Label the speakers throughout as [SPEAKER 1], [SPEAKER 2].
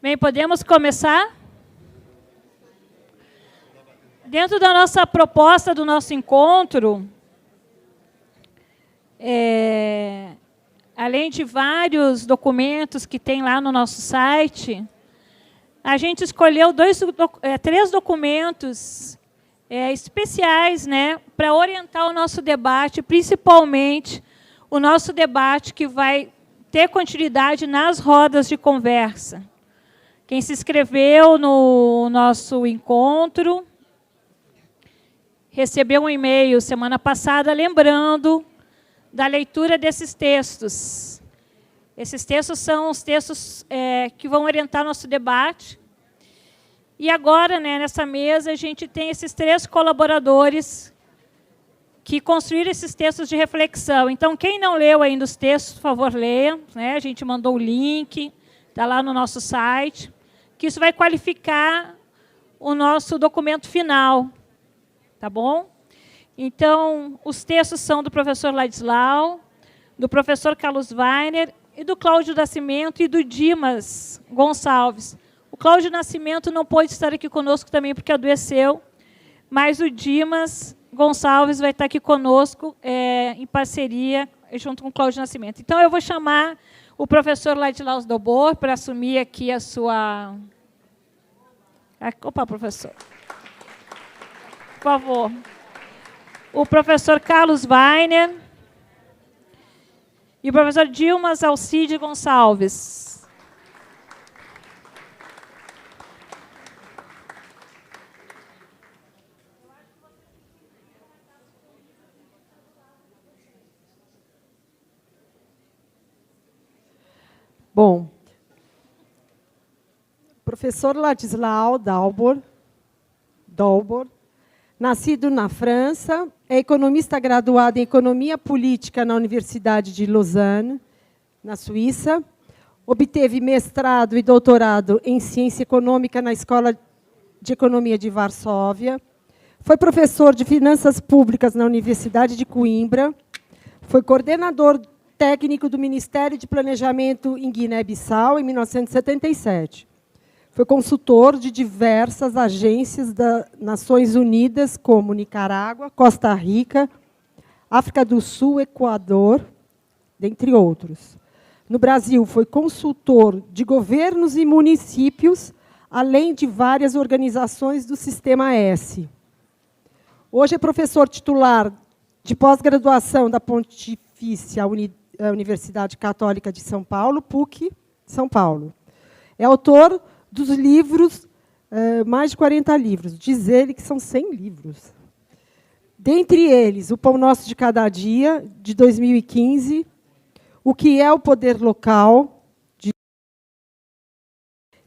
[SPEAKER 1] Bem, podemos começar? Dentro da nossa proposta, do nosso encontro, além de vários documentos que tem lá no nosso site, a gente escolheu três documentos especiais, né, para orientar o nosso debate, principalmente o nosso debate que vai ter continuidade nas rodas de conversa. Quem se inscreveu no nosso encontro recebeu um e-mail semana passada lembrando da leitura desses textos. Esses textos são os textos que vão orientar nosso debate. E agora, né, nessa mesa, a gente tem esses três colaboradores que construíram esses textos de reflexão. Então, quem não leu ainda os textos, por favor, leia. Né? A gente mandou o link, está lá no nosso site, que isso vai qualificar o nosso documento final. Tá bom? Então, os textos são do professor Ladislau, do professor Carlos Weiner, e do Cláudio Nascimento e do Dimas Gonçalves. O Cláudio Nascimento não pôde estar aqui conosco também porque adoeceu, mas o Dimas Gonçalves vai estar aqui conosco em parceria, junto com o Cláudio Nascimento. Então, eu vou chamar o professor Ladislau Dobor para assumir aqui a sua... Opa, professor. Por favor. O professor Carlos Weiner e o professor Dimas Alcide Gonçalves.
[SPEAKER 2] Bom, professor Ladislau Dobor, nascido na França, é economista graduado em Economia Política na Universidade de Lausanne, na Suíça. Obteve mestrado e doutorado em Ciência Econômica na Escola de Economia de Varsóvia. Foi professor de Finanças Públicas na Universidade de Coimbra. Foi coordenador técnico do Ministério de Planejamento em Guiné-Bissau, em 1977. Foi consultor de diversas agências das Nações Unidas, como Nicarágua, Costa Rica, África do Sul, Equador, dentre outros. No Brasil, foi consultor de governos e municípios, além de várias organizações do Sistema S. Hoje é professor titular de pós-graduação da Pontifícia Universidade Católica de São Paulo, PUC, São Paulo. É autor dos livros, mais de 40 livros. Diz ele que são 100 livros. Dentre eles, O Pão Nosso de Cada Dia, de 2015, O que é o Poder Local,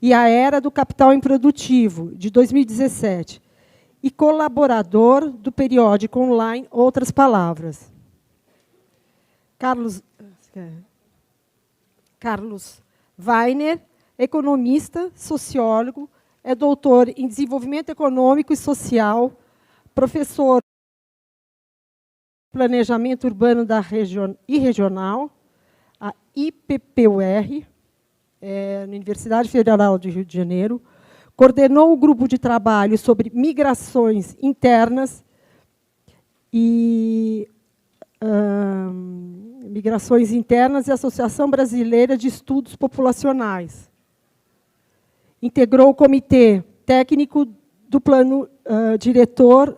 [SPEAKER 2] e A Era do Capital Improdutivo, de 2017, e colaborador do periódico online Outras Palavras. Carlos Weiner, economista, sociólogo, é doutor em desenvolvimento econômico e social, professor de planejamento urbano e regional, a IPPUR, na Universidade Federal do Rio de Janeiro, coordenou o grupo de trabalho sobre migrações internas e a Associação Brasileira de Estudos Populacionais. Integrou o comitê técnico do plano diretor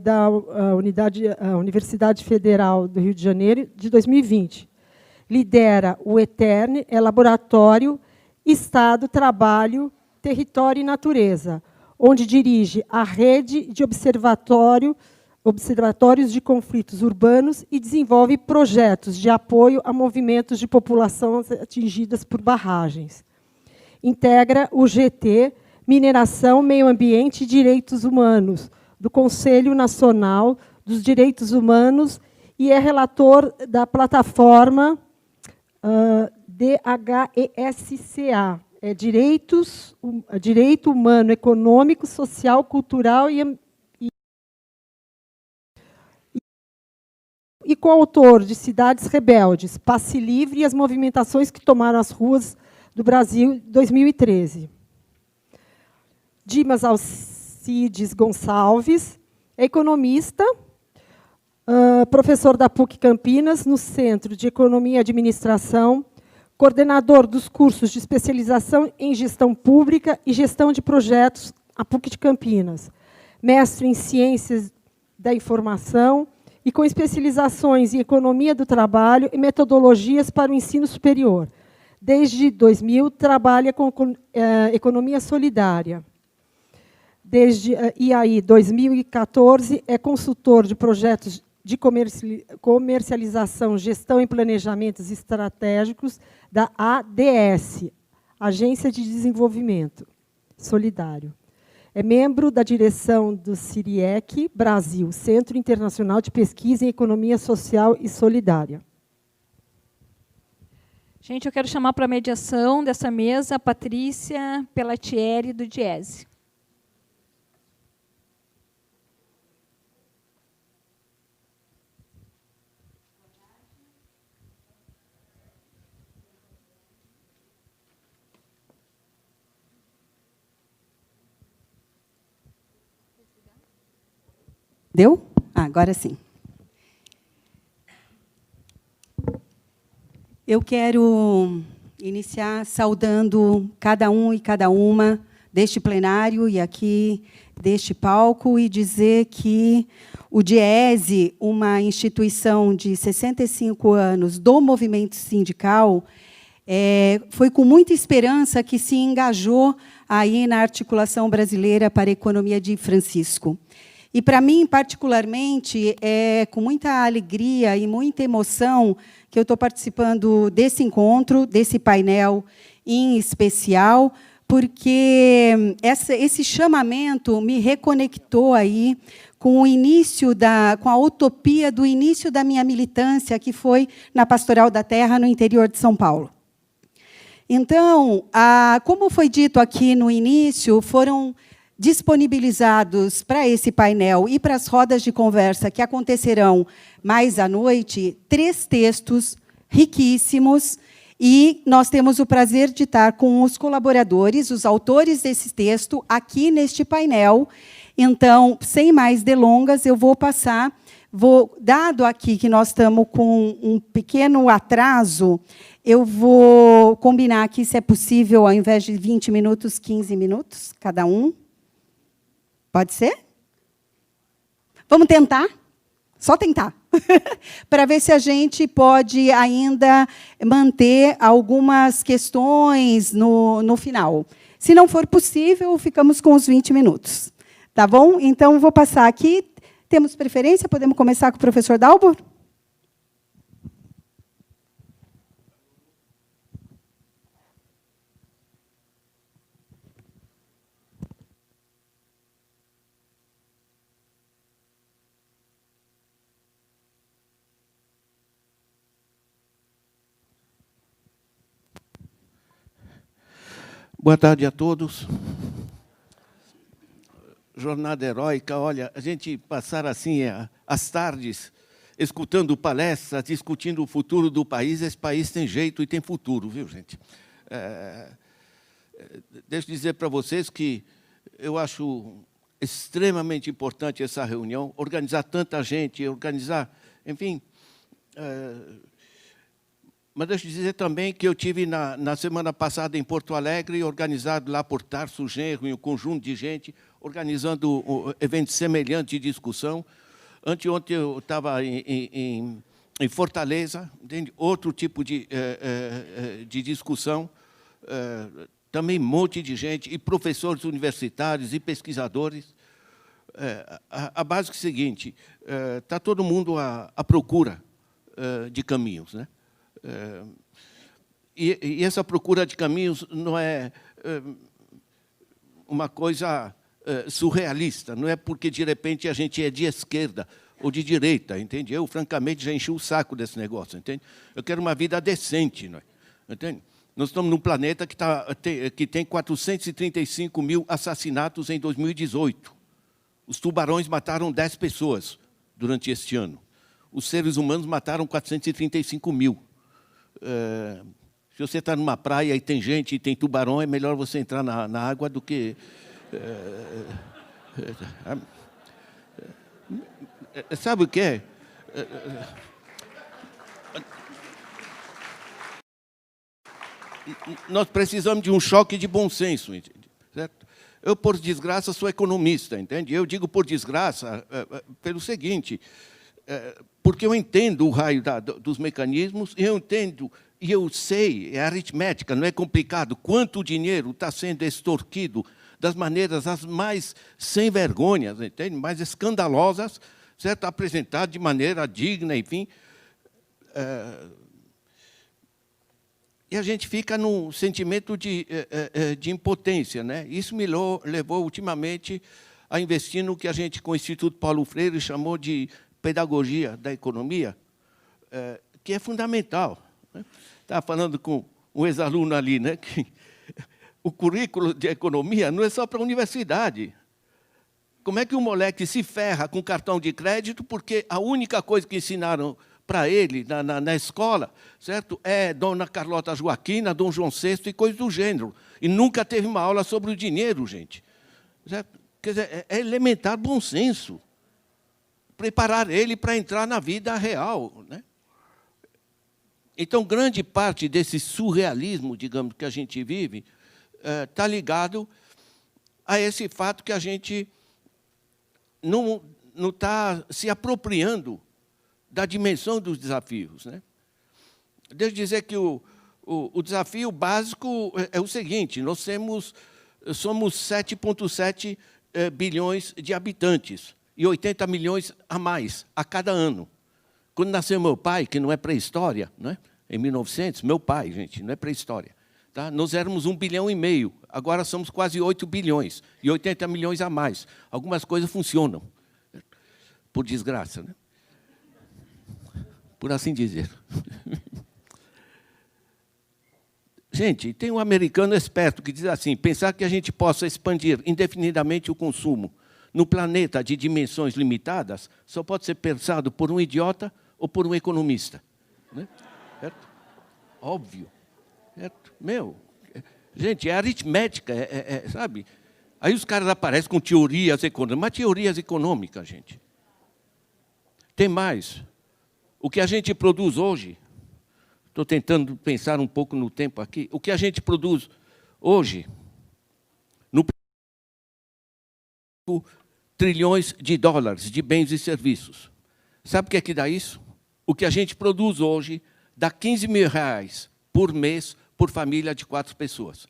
[SPEAKER 2] da Universidade Federal do Rio de Janeiro, de 2020. Lidera o ETERN, Laboratório Estado, Trabalho, Território e Natureza, onde dirige a rede de observatórios de conflitos urbanos e desenvolve projetos de apoio a movimentos de população atingidas por barragens. Integra o GT, Mineração, Meio Ambiente e Direitos Humanos, do Conselho Nacional dos Direitos Humanos e é relator da plataforma DHESCA, Direito Humano, Econômico, Social, Cultural e coautor de Cidades Rebeldes, Passe Livre e as movimentações que tomaram as ruas do Brasil, 2013. Dimas Alcides Gonçalves é economista, professor da PUC Campinas, no Centro de Economia e Administração, coordenador dos cursos de especialização em Gestão Pública e Gestão de Projetos, a PUC de Campinas, mestre em Ciências da Informação e com especializações em Economia do Trabalho e Metodologias para o Ensino Superior. Desde 2000, trabalha com Economia Solidária. Desde 2014, é consultor de projetos de comercialização, gestão e planejamentos estratégicos da ADS, Agência de Desenvolvimento Solidário. É membro da direção do CIRIEC Brasil, Centro Internacional de Pesquisa em Economia Social e Solidária.
[SPEAKER 1] Gente, eu quero chamar para a mediação dessa mesa a Patrícia Pellatieri, do Diese.
[SPEAKER 3] Deu? Agora sim. Eu quero iniciar saudando cada um e cada uma deste plenário e aqui deste palco e dizer que o Diese, uma instituição de 65 anos do movimento sindical, foi com muita esperança que se engajou aí na Articulação Brasileira para a Economia de Francisco. E, para mim, particularmente, é com muita alegria e muita emoção que eu estou participando desse encontro, desse painel em especial, porque esse chamamento me reconectou aí com o início com a utopia do início da minha militância, que foi na Pastoral da Terra, no interior de São Paulo. Então, como foi dito aqui no início, foram disponibilizados para esse painel e para as rodas de conversa que acontecerão mais à noite, 3 textos riquíssimos, e nós temos o prazer de estar com os colaboradores, os autores desse texto, aqui neste painel. Então, sem mais delongas, eu vou passar, dado aqui que nós estamos com um pequeno atraso, eu vou combinar aqui, se é possível, ao invés de 20 minutos, 15 minutos, cada um. Pode ser? Vamos tentar? Só tentar. Para ver se a gente pode ainda manter algumas questões no final. Se não for possível, ficamos com os 20 minutos. Tá bom? Então, vou passar aqui. Temos preferência? Podemos começar com o professor Dalbor?
[SPEAKER 4] Boa tarde a todos. Jornada heróica, olha, a gente passar assim as tardes escutando palestras, discutindo o futuro do país, esse país tem jeito e tem futuro, viu, gente? Deixa eu dizer para vocês que eu acho extremamente importante essa reunião, organizar tanta gente, organizar, enfim... Mas deixa eu dizer também que eu tive na semana passada em Porto Alegre, organizado lá por Tarso Genro, e um conjunto de gente, organizando eventos semelhantes de discussão. Anteontem eu estava em Fortaleza, entende? Outro tipo de discussão, também um monte de gente, e professores universitários e pesquisadores. A base é a seguinte, está todo mundo à procura de caminhos, né? E essa procura de caminhos não é uma coisa surrealista, não é porque, de repente, a gente é de esquerda ou de direita, entende? Eu, francamente, já enchi o saco desse negócio, entende? Eu quero uma vida decente, não é? Entende? Nós estamos num planeta que tem 435 mil assassinatos em 2018. Os tubarões mataram 10 pessoas durante este ano. Os seres humanos mataram 435 mil. Se você está numa praia e tem gente e tem tubarão, é melhor você entrar na água do que... Sabe o que é? Nós precisamos de um choque de bom senso, certo? Eu, por desgraça, sou economista, entende? Eu digo por desgraça pelo seguinte, porque eu entendo o raio dos mecanismos, eu entendo e eu sei, é aritmética, não é complicado, quanto dinheiro está sendo extorquido das maneiras as mais sem vergonhas, entende? Mais escandalosas, certo? Apresentado de maneira digna, enfim. E a gente fica num sentimento de impotência, né? Isso me levou, ultimamente, a investir no que a gente, com o Instituto Paulo Freire, chamou de pedagogia da economia, que é fundamental. Estava falando com um ex-aluno ali, né, que o currículo de economia não é só para a universidade. Como é que um moleque se ferra com cartão de crédito porque a única coisa que ensinaram para ele na escola, certo, é Dona Carlota Joaquina, Dom João VI e coisas do gênero. E nunca teve uma aula sobre o dinheiro, gente. Certo? Quer dizer, é elementar bom senso. Preparar ele para entrar na vida real, né? Então, grande parte desse surrealismo, digamos, que a gente vive, está ligado a esse fato que a gente não está se apropriando da dimensão dos desafios, né? Deixa eu dizer que o desafio básico é o seguinte, nós somos 7,7 bilhões de habitantes e 80 milhões a mais a cada ano. Quando nasceu meu pai, que não é pré-história, né? Em 1900, meu pai, gente, não é pré-história, tá? Nós éramos 1,5 bilhão, agora somos quase 8 bilhões e 80 milhões a mais. Algumas coisas funcionam, por desgraça, né? Por assim dizer. Gente, tem um americano esperto que diz assim, pensar que a gente possa expandir indefinidamente o consumo no planeta de dimensões limitadas só pode ser pensado por um idiota ou por um economista, né? Certo? Óbvio. Certo? Gente, é aritmética, sabe? Aí os caras aparecem com teorias econômicas, mas teorias econômicas, gente. Tem mais. O que a gente produz hoje, estou tentando pensar um pouco no tempo aqui, o que a gente produz hoje, no trilhões de dólares de bens e serviços. Sabe o que é que dá isso? O que a gente produz hoje dá R$15 mil por mês por família de 4 pessoas.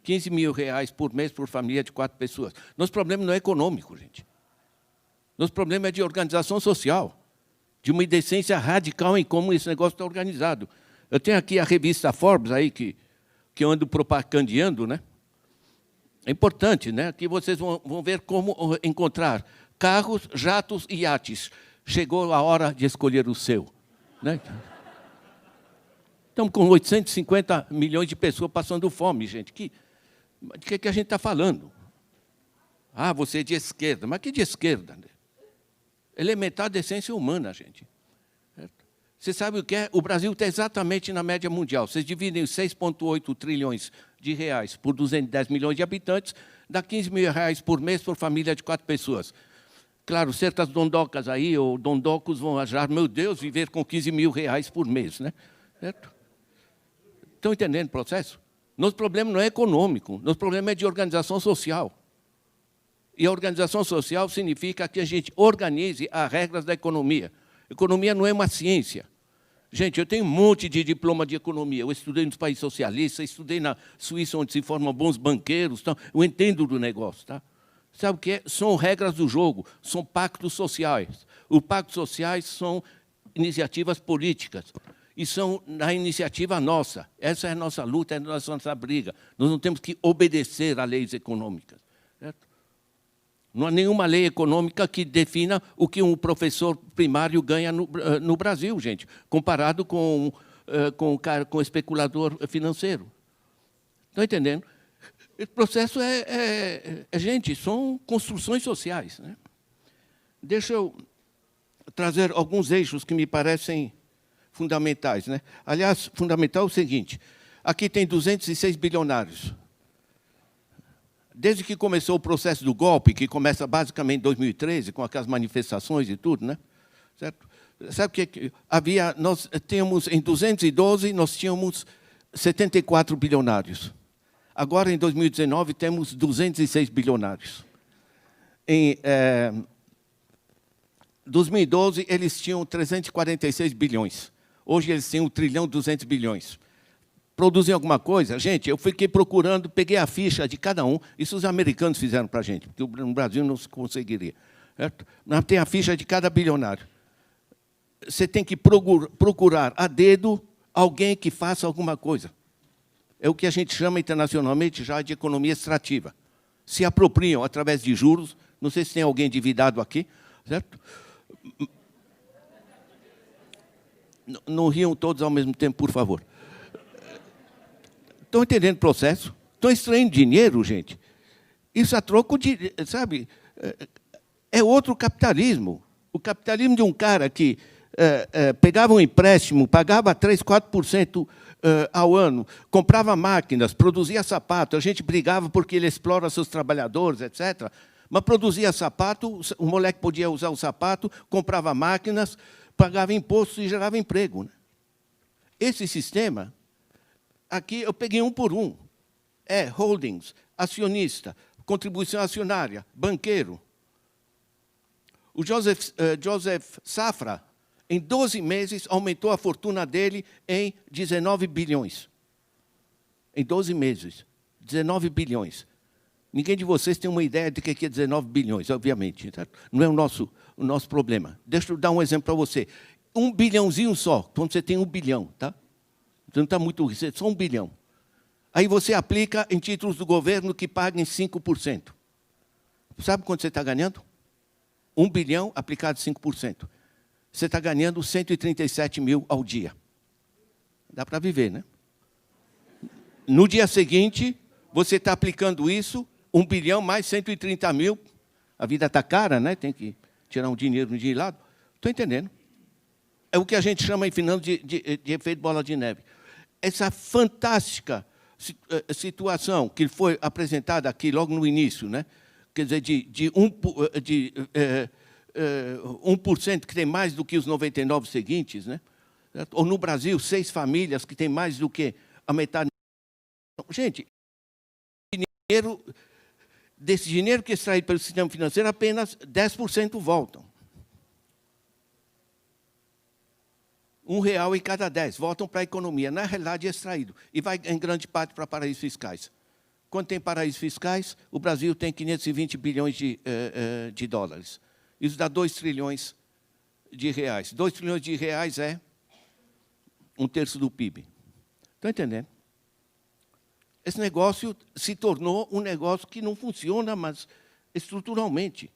[SPEAKER 4] R$15 mil por mês por família de 4 pessoas. Nosso problema não é econômico, gente. Nosso problema é de organização social, de uma indecência radical em como esse negócio está organizado. Eu tenho aqui a revista Forbes, aí, que eu ando propagandeando, né? É importante, né? Aqui vocês vão ver como encontrar carros, jatos e iates. Chegou a hora de escolher o seu, né? Estamos com 850 milhões de pessoas passando fome, gente. De que a gente está falando? Ah, você é de esquerda. Mas que de esquerda? Né? Elementar decência humana, gente. Certo? Você sabe o que é? O Brasil está exatamente na média mundial. Vocês dividem os 6,8 trilhões de reais por 210 milhões de habitantes, dá R$15 mil por mês por família de 4 pessoas. Claro, certas dondocas aí, ou dondocos vão achar, meu Deus, viver com R$15 mil por mês, né? Certo? Estão entendendo o processo? Nosso problema não é econômico, nosso problema é de organização social. E a organização social significa que a gente organize as regras da economia. Economia não é uma ciência. Gente, eu tenho um monte de diploma de economia. Eu estudei nos países socialistas, estudei na Suíça, onde se formam bons banqueiros. Então, eu entendo do negócio. Tá? Sabe o que é? São regras do jogo, são pactos sociais. Os pactos sociais são iniciativas políticas. E são na iniciativa nossa. Essa é a nossa luta, é a nossa briga. Nós não temos que obedecer a leis econômicas. Certo? Não há nenhuma lei econômica que defina o que um professor primário ganha no Brasil, gente, comparado com o especulador financeiro. Estão entendendo? Esse processo gente, são construções sociais, né? Deixa eu trazer alguns eixos que me parecem fundamentais, né? Aliás, fundamental é o seguinte, aqui tem 206 bilionários. Desde que começou o processo do golpe, que começa basicamente em 2013, com aquelas manifestações e tudo, né? Certo? Sabe o que havia? Nós tínhamos, em 212, nós tínhamos 74 bilionários. Agora, em 2019, temos 206 bilionários. Em 2012, eles tinham 346 bilhões. Hoje, eles têm 1 trilhão 200 bilhões. Produzem alguma coisa? Gente, eu fiquei procurando, peguei a ficha de cada um. Isso os americanos fizeram para a gente, porque no Brasil não se conseguiria. Certo? Mas tem a ficha de cada bilionário. Você tem que procurar a dedo alguém que faça alguma coisa. É o que a gente chama internacionalmente já de economia extrativa. Se apropriam através de juros. Não sei se tem alguém endividado aqui, certo? Não riam todos ao mesmo tempo, por favor. Estão entendendo o processo? Estão extraindo dinheiro, gente. Isso a troco de, sabe, é outro capitalismo. O capitalismo de um cara que pegava um empréstimo, pagava 3%, 4% ao ano, comprava máquinas, produzia sapato, a gente brigava porque ele explora seus trabalhadores, etc., mas produzia sapato, o moleque podia usar o sapato, comprava máquinas, pagava imposto e gerava emprego, né? Esse sistema, aqui eu peguei um por um. Holdings, acionista, contribuição acionária, banqueiro. O Joseph Safra, em 12 meses, aumentou a fortuna dele em 19 bilhões. Em 12 meses, 19 bilhões. Ninguém de vocês tem uma ideia de que é 19 bilhões, obviamente. Certo? Não é o nosso problema. Deixa eu dar um exemplo para você. 1 bilhãozinho só, quando você tem 1 bilhão, tá? Você não está muito rico, é só 1 bilhão. Aí você aplica em títulos do governo que paguem 5%. Sabe quanto você está ganhando? 1 bilhão aplicado 5%. Você está ganhando 137 mil ao dia. Dá para viver, né? No dia seguinte, você está aplicando isso, 1 bilhão mais 130 mil. A vida está cara, né? Tem que tirar um dinheiro de lado. Estou entendendo. É o que a gente chama em finanças de efeito bola de neve. Essa fantástica situação que foi apresentada aqui logo no início, né? Quer dizer, de 1% que tem mais do que os 99 seguintes, né? Ou no Brasil, 6 famílias que têm mais do que a metade. Gente, desse dinheiro que é extraído pelo sistema financeiro, apenas 10% voltam. R$1 em cada 10 voltam para a economia. Na realidade, é extraído. E vai, em grande parte, para paraísos fiscais. Quando tem paraísos fiscais, o Brasil tem 520 bilhões de dólares. Isso dá 2 trilhões de reais. 2 trilhões de reais é 1/3 do PIB. Estão entendendo? Esse negócio se tornou um negócio que não funciona, mas estruturalmente.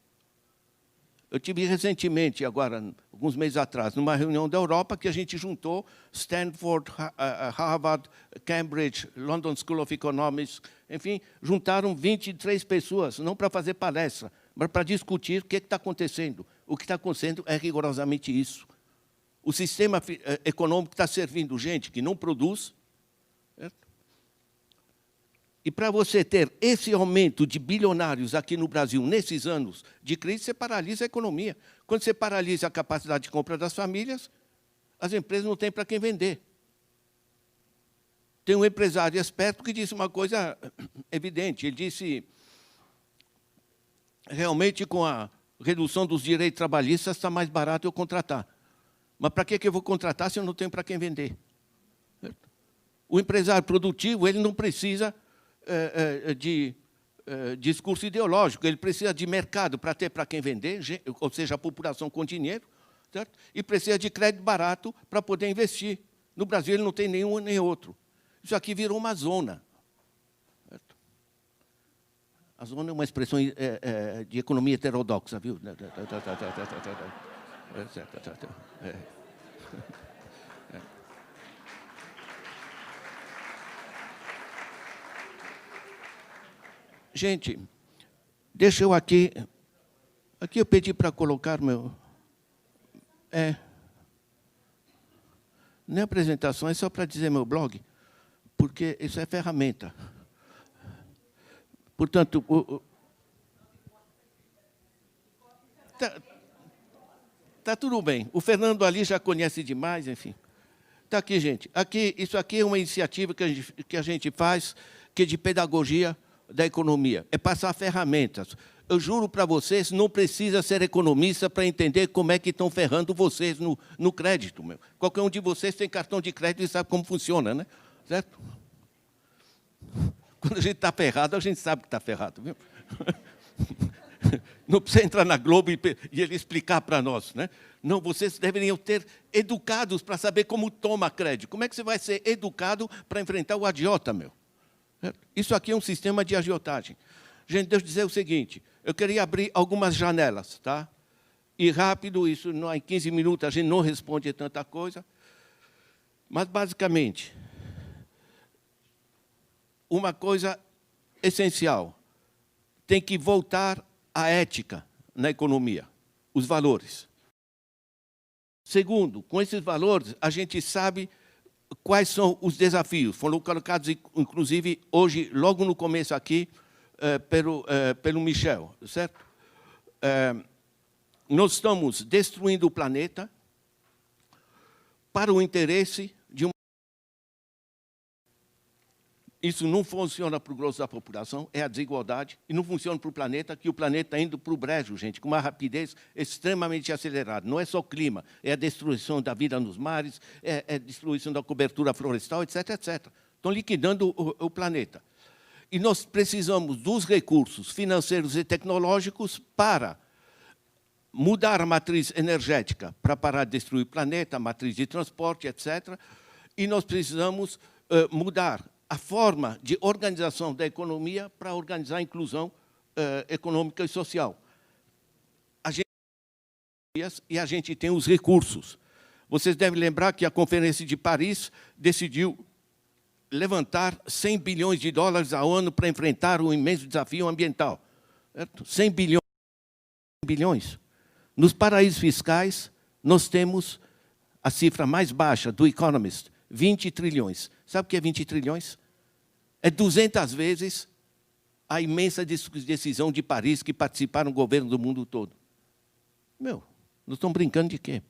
[SPEAKER 4] Eu tive recentemente, agora, alguns meses atrás, numa reunião da Europa, que a gente juntou Stanford, Harvard, Cambridge, London School of Economics, enfim, juntaram 23 pessoas, não para fazer palestra, mas para discutir o que está acontecendo. O que está acontecendo é rigorosamente isso. O sistema econômico está servindo gente que não produz. Certo? E para você ter esse aumento de bilionários aqui no Brasil, nesses anos de crise, você paralisa a economia. Quando você paralisa a capacidade de compra das famílias, as empresas não têm para quem vender. Tem um empresário esperto que disse uma coisa evidente. Ele disse, realmente, com a redução dos direitos trabalhistas, está mais barato eu contratar. Mas para que eu vou contratar se eu não tenho para quem vender? O empresário produtivo, ele não precisa de discurso ideológico, ele precisa de mercado para ter para quem vender, ou seja, a população com dinheiro, certo? E precisa de crédito barato para poder investir. No Brasil, ele não tem nenhum nem outro. Isso aqui virou uma zona. Certo? A zona é uma expressão de economia heterodoxa, viu? Gente, deixa eu aqui... Aqui eu pedi para colocar meu... Nem apresentação, é só para dizer meu blog, porque isso é ferramenta. Portanto, tá tudo bem. O Fernando ali já conhece demais, enfim. Está aqui, gente. Isso aqui é uma iniciativa que a gente faz, que é de pedagogia da economia. É passar ferramentas. Eu juro para vocês, não precisa ser economista para entender como é que estão ferrando vocês no crédito. Meu. Qualquer um de vocês tem cartão de crédito e sabe como funciona, né? Certo? Quando a gente está ferrado, a gente sabe que está ferrado. Viu? Não precisa entrar na Globo e ele explicar para nós. Né? Não, vocês deveriam ter educados para saber como toma crédito. Como é que você vai ser educado para enfrentar o agiota, meu? Isso aqui é um sistema de agiotagem. Gente, deixa eu dizer o seguinte, eu queria abrir algumas janelas, tá? E rápido, isso não, em 15 minutos a gente não responde tanta coisa. Mas, basicamente, uma coisa essencial, tem que voltar à ética na economia, os valores. Segundo, com esses valores, a gente sabe quais são os desafios. Foram colocados, inclusive, hoje, logo no começo aqui, pelo Michel, certo? Nós estamos destruindo o planeta para o interesse de uma... Isso não funciona para o grosso da população, é a desigualdade, e não funciona para o planeta, que o planeta está indo para o brejo, gente, com uma rapidez extremamente acelerada. Não é só clima, é a destruição da vida nos mares, é a destruição da cobertura florestal, etc., etc. Estão liquidando o planeta. E nós precisamos dos recursos financeiros e tecnológicos para mudar a matriz energética, para parar de destruir o planeta, a matriz de transporte, etc. E nós precisamos mudar a forma de organização da economia para organizar a inclusão econômica e social. A gente tem os recursos. Vocês devem lembrar que a Conferência de Paris decidiu levantar 100 bilhões de dólares ao ano para enfrentar o imenso desafio ambiental. Certo? 100 bilhões. Nos paraísos fiscais, nós temos a cifra mais baixa do Economist, 20 trilhões. Sabe o que é 20 trilhões? É 200 vezes a imensa decisão de Paris que participaram do governo do mundo todo. Meu, nós estamos brincando de quê?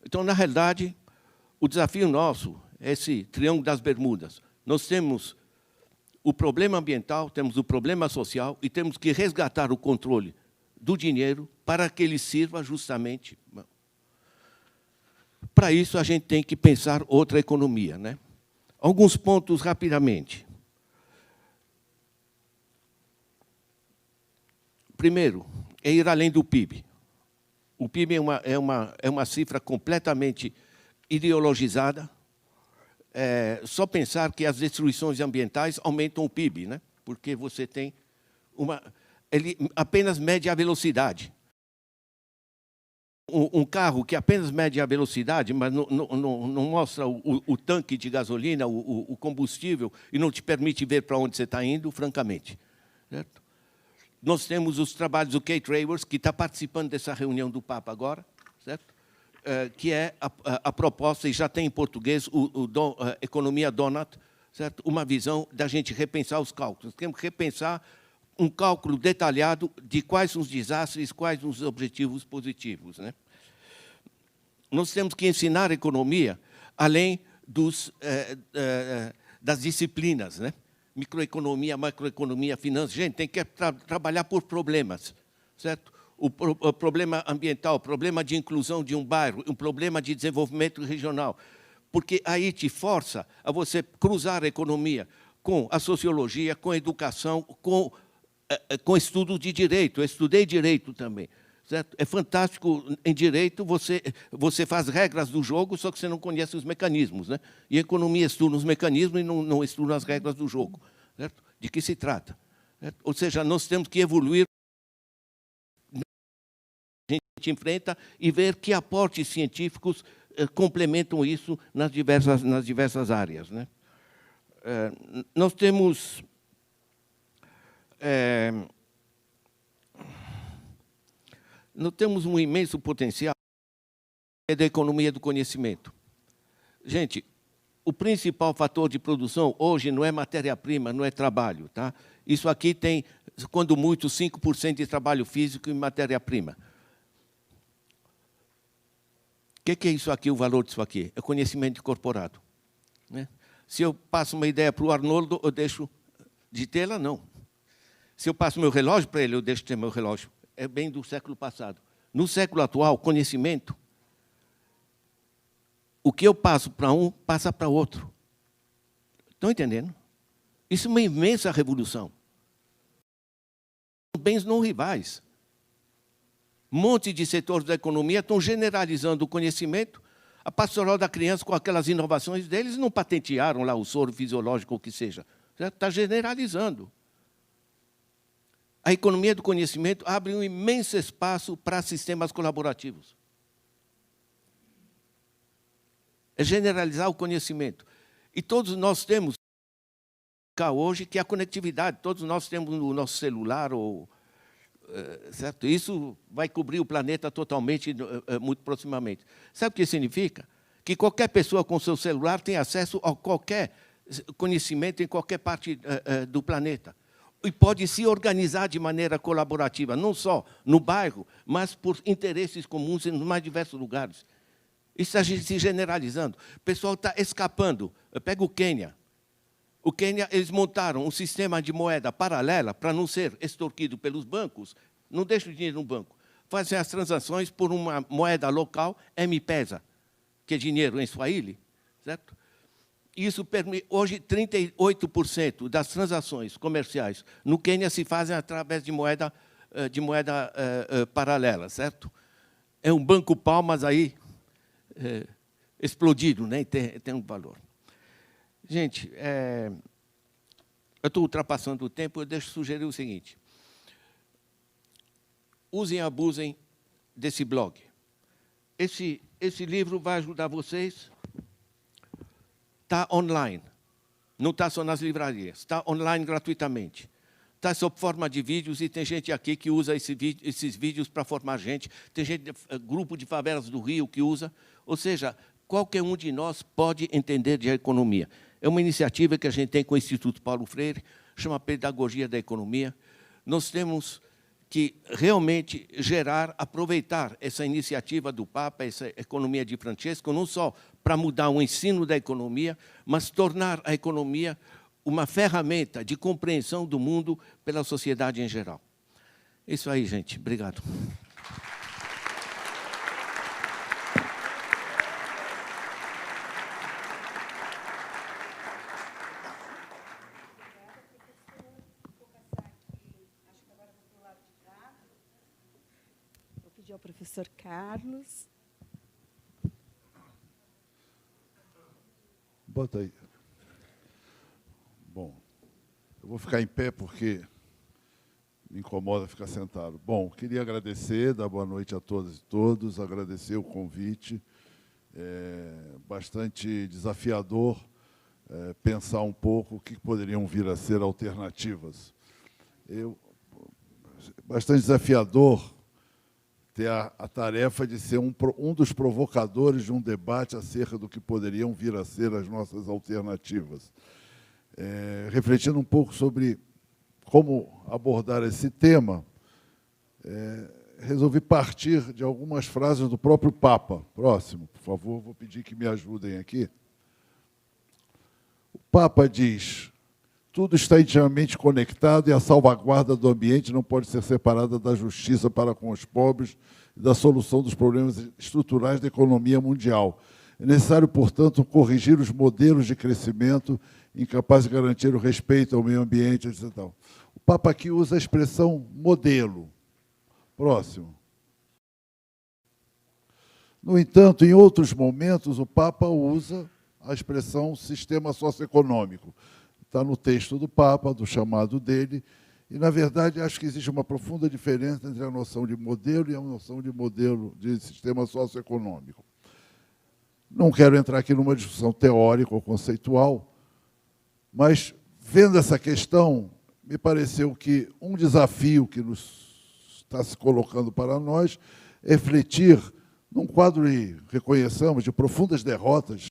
[SPEAKER 4] Então, na realidade, o desafio nosso é esse triângulo das Bermudas. Nós temos o problema ambiental, temos o problema social e temos que resgatar o controle do dinheiro para que ele sirva justamente... Para isso, a gente tem que pensar outra economia, né? Alguns pontos rapidamente. Primeiro, é ir além do PIB. O PIB é uma cifra completamente ideologizada. Só pensar que as destruições ambientais aumentam o PIB, né? Porque você tem uma... Ele apenas mede a velocidade. Um carro que apenas mede a velocidade, mas não mostra o tanque de gasolina, o combustível, e não te permite ver para onde você está indo, francamente. Certo? Nós temos os trabalhos do Kate Raworth, que está participando dessa reunião do Papa agora, certo? Que é a proposta, e já tem em português, Economia Donut, certo? Uma visão da gente repensar os cálculos. Temos que repensar um cálculo detalhado de quais são os desastres, quais são os objetivos positivos. Né? Nós temos que ensinar a economia além das disciplinas, né? Microeconomia, macroeconomia, finanças. Gente, tem que trabalhar por problemas, certo? O problema ambiental, o problema de inclusão de um bairro, um problema de desenvolvimento regional, porque aí te força a você cruzar a economia com a sociologia, com a educação, com estudo de direito. Eu estudei direito também. Certo? É fantástico, em direito, você faz regras do jogo, só que você não conhece os mecanismos. Né? E a economia estuda os mecanismos e não estuda as regras do jogo. Certo? De que se trata? Certo? Ou seja, nós temos que evoluir, a gente enfrenta e ver que aportes científicos complementam isso nas diversas áreas. Né? Nós temos... nós temos um imenso potencial da economia do conhecimento. Gente, o principal fator de produção hoje não é matéria-prima, não é trabalho. Tá? Isso aqui tem, quando muito, 5% de trabalho físico e matéria-prima. O que é isso aqui, o valor disso aqui? É conhecimento incorporado. Né? Se eu passo uma ideia para o Arnoldo, eu deixo de tê-la? Não. Se eu passo meu relógio para ele, eu deixo de ter meu relógio. É bem do século passado. No século atual, conhecimento, o que eu passo para um, passa para outro. Estão entendendo? Isso é uma imensa revolução. Bens não rivais. Um monte de setores da economia estão generalizando o conhecimento. A pastoral da criança, com aquelas inovações deles, não patentearam lá o soro fisiológico ou o que seja. Já está generalizando. A economia do conhecimento abre um imenso espaço para sistemas colaborativos. É generalizar o conhecimento. E todos nós temos hoje que é a conectividade. Todos nós temos no nosso celular, certo? Isso vai cobrir o planeta totalmente, muito proximamente. Sabe o que significa? Que qualquer pessoa com seu celular tem acesso a qualquer conhecimento em qualquer parte do planeta. E pode se organizar de maneira colaborativa, não só no bairro, mas por interesses comuns em mais diversos lugares. Isso está se generalizando. O pessoal está escapando. Pega o Quênia. O Quênia, eles montaram um sistema de moeda paralela para não ser extorquido pelos bancos. Não deixa o dinheiro no banco. Fazem as transações por uma moeda local, M-Pesa, que é dinheiro em Swahili, certo? Isso permite, hoje, 38% das transações comerciais no Quênia se fazem através de moeda paralela, certo? É um banco pau, mas aí explodido, né? Tem um valor. Gente, eu estou ultrapassando o tempo, eu deixo sugerir o seguinte. Usem e abusem desse blog. Esse livro vai ajudar vocês. Está online. Não está só nas livrarias. Está online gratuitamente. Está sob forma de vídeos e tem gente aqui que usa esses vídeos para formar gente. Tem gente, grupo de favelas do Rio que usa. Ou seja, qualquer um de nós pode entender de economia. É uma iniciativa que a gente tem com o Instituto Paulo Freire, chama Pedagogia da Economia. Nós temos que realmente aproveitar essa iniciativa do Papa, essa economia de Francesco, não só para mudar o ensino da economia, mas tornar a economia uma ferramenta de compreensão do mundo pela sociedade em geral. Isso aí, gente. Obrigado.
[SPEAKER 5] Ao professor Carlos.
[SPEAKER 6] Bota aí. Bom, eu vou ficar em pé porque me incomoda ficar sentado. Bom, queria agradecer, dar boa noite a todas e todos, agradecer o convite. É bastante desafiador pensar um pouco o que poderiam vir a ser alternativas. Bastante desafiador ter a tarefa de ser um dos provocadores de um debate acerca do que poderiam vir a ser as nossas alternativas. Refletindo um pouco sobre como abordar esse tema, resolvi partir de algumas frases do próprio Papa. Próximo, por favor, vou pedir que me ajudem aqui. O Papa diz: tudo está intimamente conectado e a salvaguarda do ambiente não pode ser separada da justiça para com os pobres e da solução dos problemas estruturais da economia mundial. É necessário, portanto, corrigir os modelos de crescimento incapazes de garantir o respeito ao meio ambiente, etc. O Papa aqui usa a expressão modelo. Próximo. No entanto, em outros momentos, o Papa usa a expressão sistema socioeconômico. Está no texto do Papa, do chamado dele, e, na verdade, acho que existe uma profunda diferença entre a noção de modelo e a noção de modelo de sistema socioeconômico. Não quero entrar aqui numa discussão teórica ou conceitual, mas, vendo essa questão, me pareceu que um desafio que nos está se colocando para nós é refletir num quadro, reconheçamos, de profundas derrotas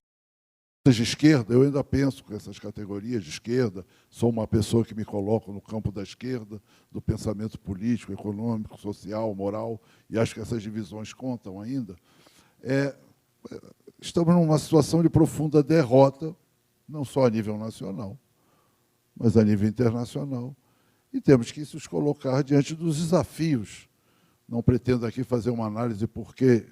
[SPEAKER 6] de esquerda, eu ainda penso com essas categorias de esquerda, sou uma pessoa que me coloco no campo da esquerda, do pensamento político, econômico, social, moral, e acho que essas divisões contam ainda. Estamos numa situação de profunda derrota, não só a nível nacional, mas a nível internacional, e temos que nos colocar diante dos desafios. Não pretendo aqui fazer uma análise por que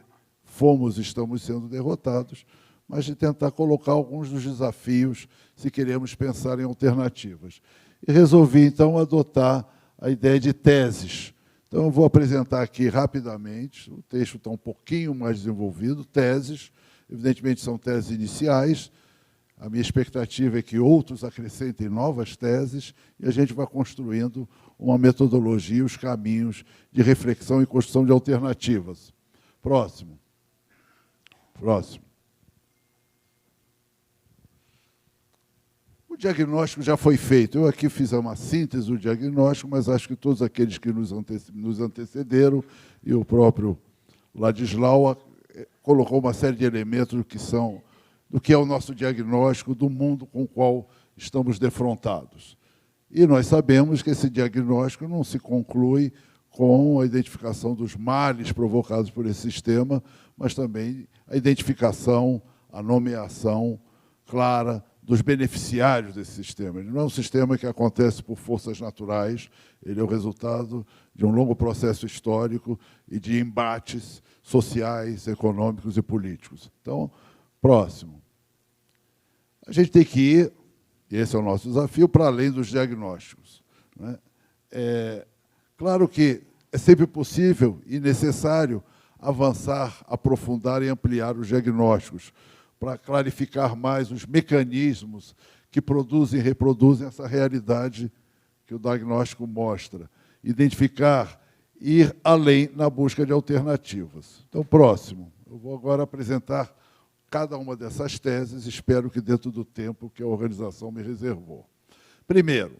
[SPEAKER 6] fomos e estamos sendo derrotados, mas de tentar colocar alguns dos desafios se queremos pensar em alternativas. E resolvi, então, adotar a ideia de teses. Então, eu vou apresentar aqui rapidamente, o texto está um pouquinho mais desenvolvido, teses, evidentemente são teses iniciais, a minha expectativa é que outros acrescentem novas teses e a gente vai construindo uma metodologia, os caminhos de reflexão e construção de alternativas. Próximo. O diagnóstico já foi feito. Eu aqui fiz uma síntese do diagnóstico, mas acho que todos aqueles que nos antecederam e o próprio Ladislau colocou uma série de elementos do que é o nosso diagnóstico do mundo com o qual estamos defrontados. E nós sabemos que esse diagnóstico não se conclui com a identificação dos males provocados por esse sistema, mas também a identificação, a nomeação clara dos beneficiários desse sistema. Ele não é um sistema que acontece por forças naturais, ele é o resultado de um longo processo histórico e de embates sociais, econômicos e políticos. Então, próximo. A gente tem que ir, e esse é o nosso desafio, para além dos diagnósticos, né? Claro que é sempre possível e necessário avançar, aprofundar e ampliar os diagnósticos, para clarificar mais os mecanismos que produzem e reproduzem essa realidade que o diagnóstico mostra. Identificar, ir além na busca de alternativas. Então, próximo. Eu vou agora apresentar cada uma dessas teses, espero que dentro do tempo que a organização me reservou. Primeiro,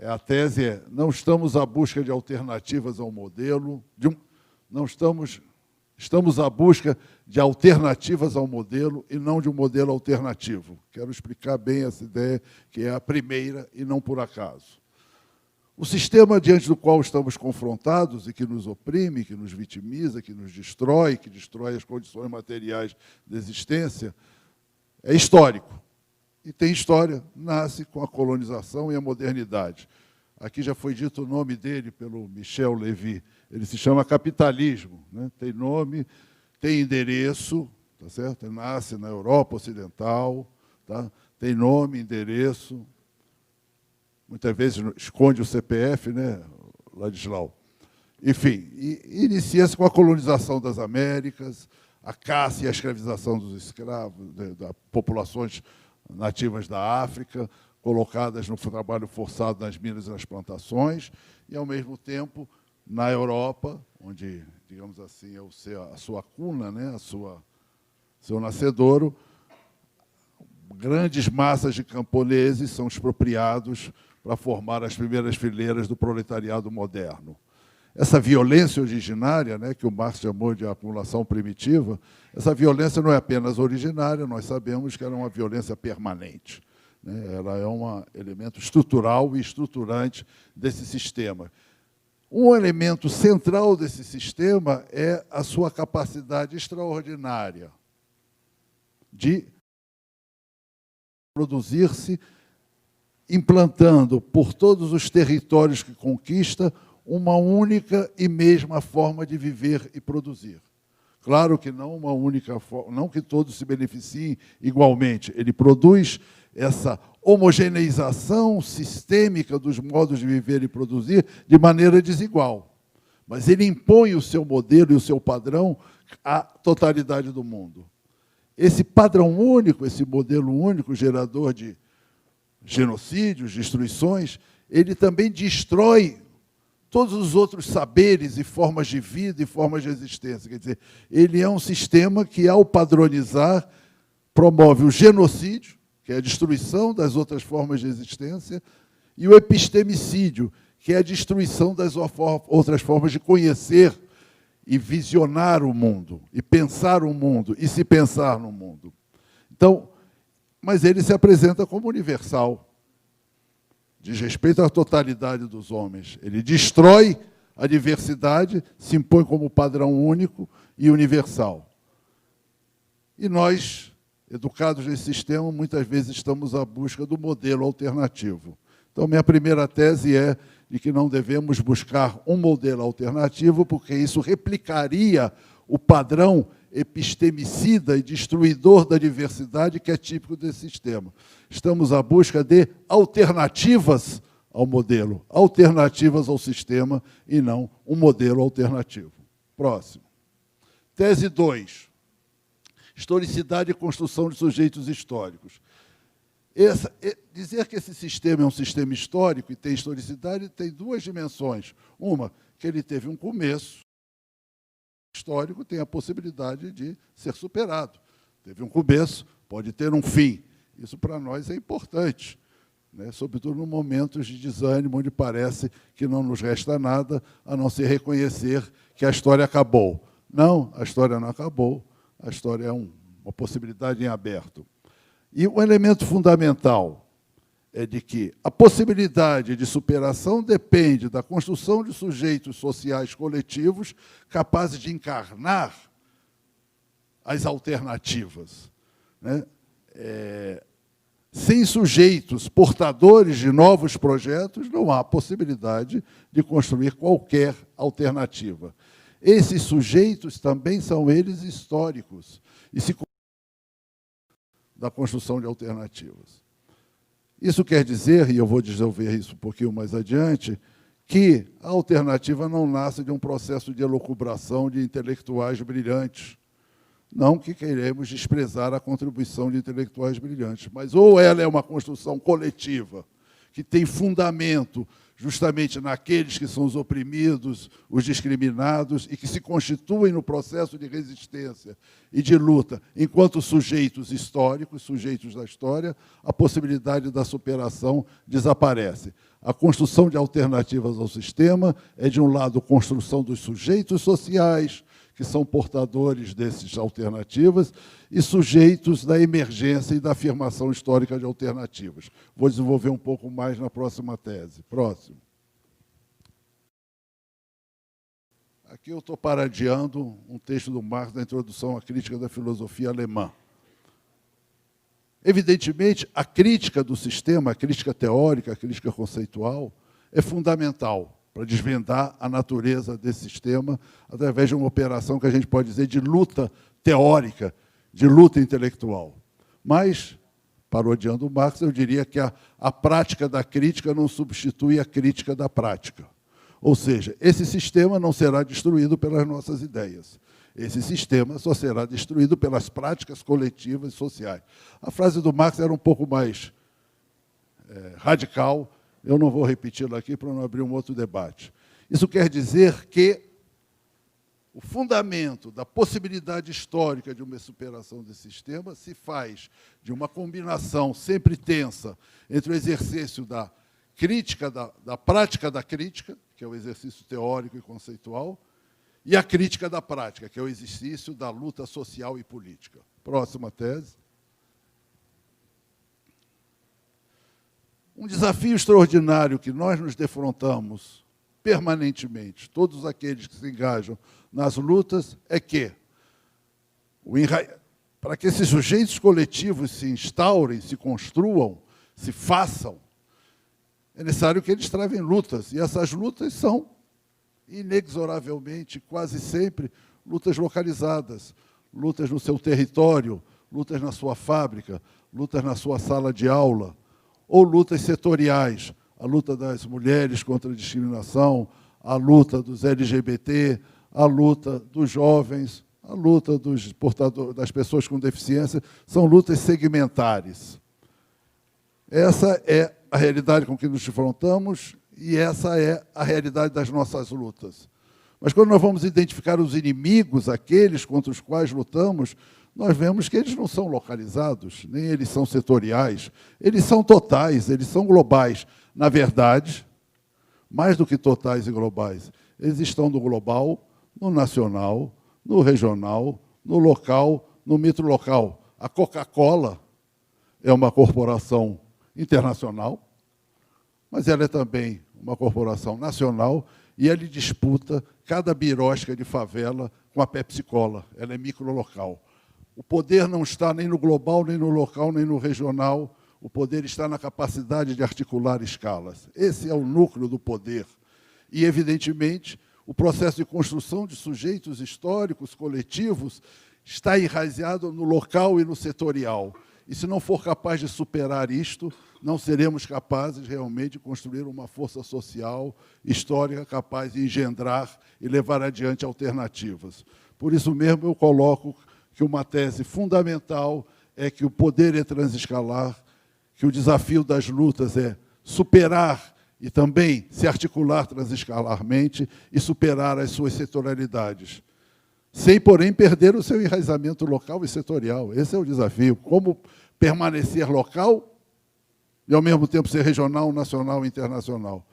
[SPEAKER 6] a tese é: não estamos à busca de alternativas ao modelo, estamos à busca de alternativas ao modelo e não de um modelo alternativo. Quero explicar bem essa ideia, que é a primeira e não por acaso. O sistema diante do qual estamos confrontados e que nos oprime, que nos vitimiza, que nos destrói, que destrói as condições materiais da existência, é histórico. E tem história, nasce com a colonização e a modernidade. Aqui já foi dito o nome dele pelo Michel Levy. Ele se chama capitalismo, né? Tem nome, tem endereço, tá certo? Nasce na Europa Ocidental, tá? Tem nome, endereço. Muitas vezes esconde o CPF, né, Ladislau? Enfim, inicia-se com a colonização das Américas, a caça e a escravização dos escravos, das populações nativas da África, colocadas no trabalho forçado nas minas e nas plantações, e, ao mesmo tempo, na Europa, onde, digamos assim, é a sua cuna, né, seu nascedouro, grandes massas de camponeses são expropriados para formar as primeiras fileiras do proletariado moderno. Essa violência originária, né, que o Marx chamou de acumulação primitiva, essa violência não é apenas originária, nós sabemos que ela é uma violência permanente, né? Ela é um elemento estrutural e estruturante desse sistema. Um elemento central desse sistema é a sua capacidade extraordinária de produzir-se, implantando por todos os territórios que conquista uma única e mesma forma de viver e produzir. Claro que não uma única forma, não que todos se beneficiem igualmente. Ele produz essa homogeneização sistêmica dos modos de viver e produzir de maneira desigual. Mas ele impõe o seu modelo e o seu padrão à totalidade do mundo. Esse padrão único, esse modelo único, gerador de genocídios, destruições, ele também destrói todos os outros saberes e formas de vida e formas de existência. Quer dizer, ele é um sistema que, ao padronizar, promove o genocídio, que é a destruição das outras formas de existência, e o epistemicídio, que é a destruição das outras formas de conhecer e visionar o mundo, e pensar o mundo, e se pensar no mundo. Então, mas ele se apresenta como universal, diz respeito à totalidade dos homens. Ele destrói a diversidade, se impõe como padrão único e universal. E nós, educados nesse sistema, muitas vezes estamos à busca do modelo alternativo. Então, minha primeira tese é de que não devemos buscar um modelo alternativo, porque isso replicaria o padrão epistemicida e destruidor da diversidade que é típico desse sistema. Estamos à busca de alternativas ao modelo, alternativas ao sistema, e não um modelo alternativo. Próximo. Tese 2. Historicidade e construção de sujeitos históricos. Dizer que esse sistema é um sistema histórico e tem historicidade tem duas dimensões. Uma, que ele teve um começo histórico, tem a possibilidade de ser superado. Teve um começo, pode ter um fim. Isso para nós é importante, né? Sobretudo em momentos de desânimo, onde parece que não nos resta nada a não ser reconhecer que a história acabou. Não, a história não acabou, a história é uma possibilidade em aberto. E o elemento fundamental é de que a possibilidade de superação depende da construção de sujeitos sociais coletivos capazes de encarnar as alternativas, né? Sem sujeitos portadores de novos projetos, não há possibilidade de construir qualquer alternativa. Esses sujeitos também são eles históricos e se da construção de alternativas. Isso quer dizer, e eu vou desenvolver isso um pouquinho mais adiante, que a alternativa não nasce de um processo de elucubração de intelectuais brilhantes. Não que queremos desprezar a contribuição de intelectuais brilhantes, mas ou ela é uma construção coletiva, que tem fundamento justamente naqueles que são os oprimidos, os discriminados, e que se constituem no processo de resistência e de luta, enquanto sujeitos históricos, sujeitos da história, a possibilidade da superação desaparece. A construção de alternativas ao sistema é, de um lado, construção dos sujeitos sociais, que são portadores dessas alternativas, e sujeitos da emergência e da afirmação histórica de alternativas. Vou desenvolver um pouco mais na próxima tese. Próximo. Aqui eu estou parodiando um texto do Marx da Introdução à Crítica da Filosofia Alemã. Evidentemente, a crítica do sistema, a crítica teórica, a crítica conceitual, é fundamental para desvendar a natureza desse sistema através de uma operação que a gente pode dizer de luta teórica, de luta intelectual. Mas, parodiando o Marx, eu diria que a prática da crítica não substitui a crítica da prática. Ou seja, esse sistema não será destruído pelas nossas ideias. Esse sistema só será destruído pelas práticas coletivas e sociais. A frase do Marx era um pouco mais radical. Eu não vou repeti-la aqui para não abrir um outro debate. Isso quer dizer que o fundamento da possibilidade histórica de uma superação desse sistema se faz de uma combinação sempre tensa entre o exercício da crítica, da prática da crítica, que é o exercício teórico e conceitual, e a crítica da prática, que é o exercício da luta social e política. Próxima tese. Um desafio extraordinário que nós nos defrontamos permanentemente, todos aqueles que se engajam nas lutas, é que, para que esses sujeitos coletivos se instaurem, se construam, se façam, é necessário que eles travem lutas, e essas lutas são, inexoravelmente, quase sempre, lutas localizadas, lutas no seu território, lutas na sua fábrica, lutas na sua sala de aula, ou lutas setoriais, a luta das mulheres contra a discriminação, a luta dos LGBT, a luta dos jovens, a luta dos portadores, das pessoas com deficiência, são lutas segmentares. Essa é a realidade com que nos defrontamos e essa é a realidade das nossas lutas. Mas quando nós vamos identificar os inimigos, aqueles contra os quais lutamos, nós vemos que eles não são localizados, nem eles são setoriais, eles são totais, eles são globais. Na verdade, mais do que totais e globais, eles estão no global, no nacional, no regional, no local, no microlocal. A Coca-Cola é uma corporação internacional, mas ela é também uma corporação nacional e ela disputa cada birosca de favela com a Pepsi-Cola. Ela é microlocal. O poder não está nem no global, nem no local, nem no regional. O poder está na capacidade de articular escalas. Esse é o núcleo do poder. E, evidentemente, o processo de construção de sujeitos históricos, coletivos, está enraizado no local e no setorial. E, se não for capaz de superar isto, não seremos capazes realmente de construir uma força social, histórica, capaz de engendrar e levar adiante alternativas. Por isso mesmo, eu coloco que uma tese fundamental é que o poder é transescalar, que o desafio das lutas é superar e também se articular transescalarmente e superar as suas setorialidades, sem, porém, perder o seu enraizamento local e setorial. Esse é o desafio. Como permanecer local e, ao mesmo tempo, ser regional, nacional e internacional.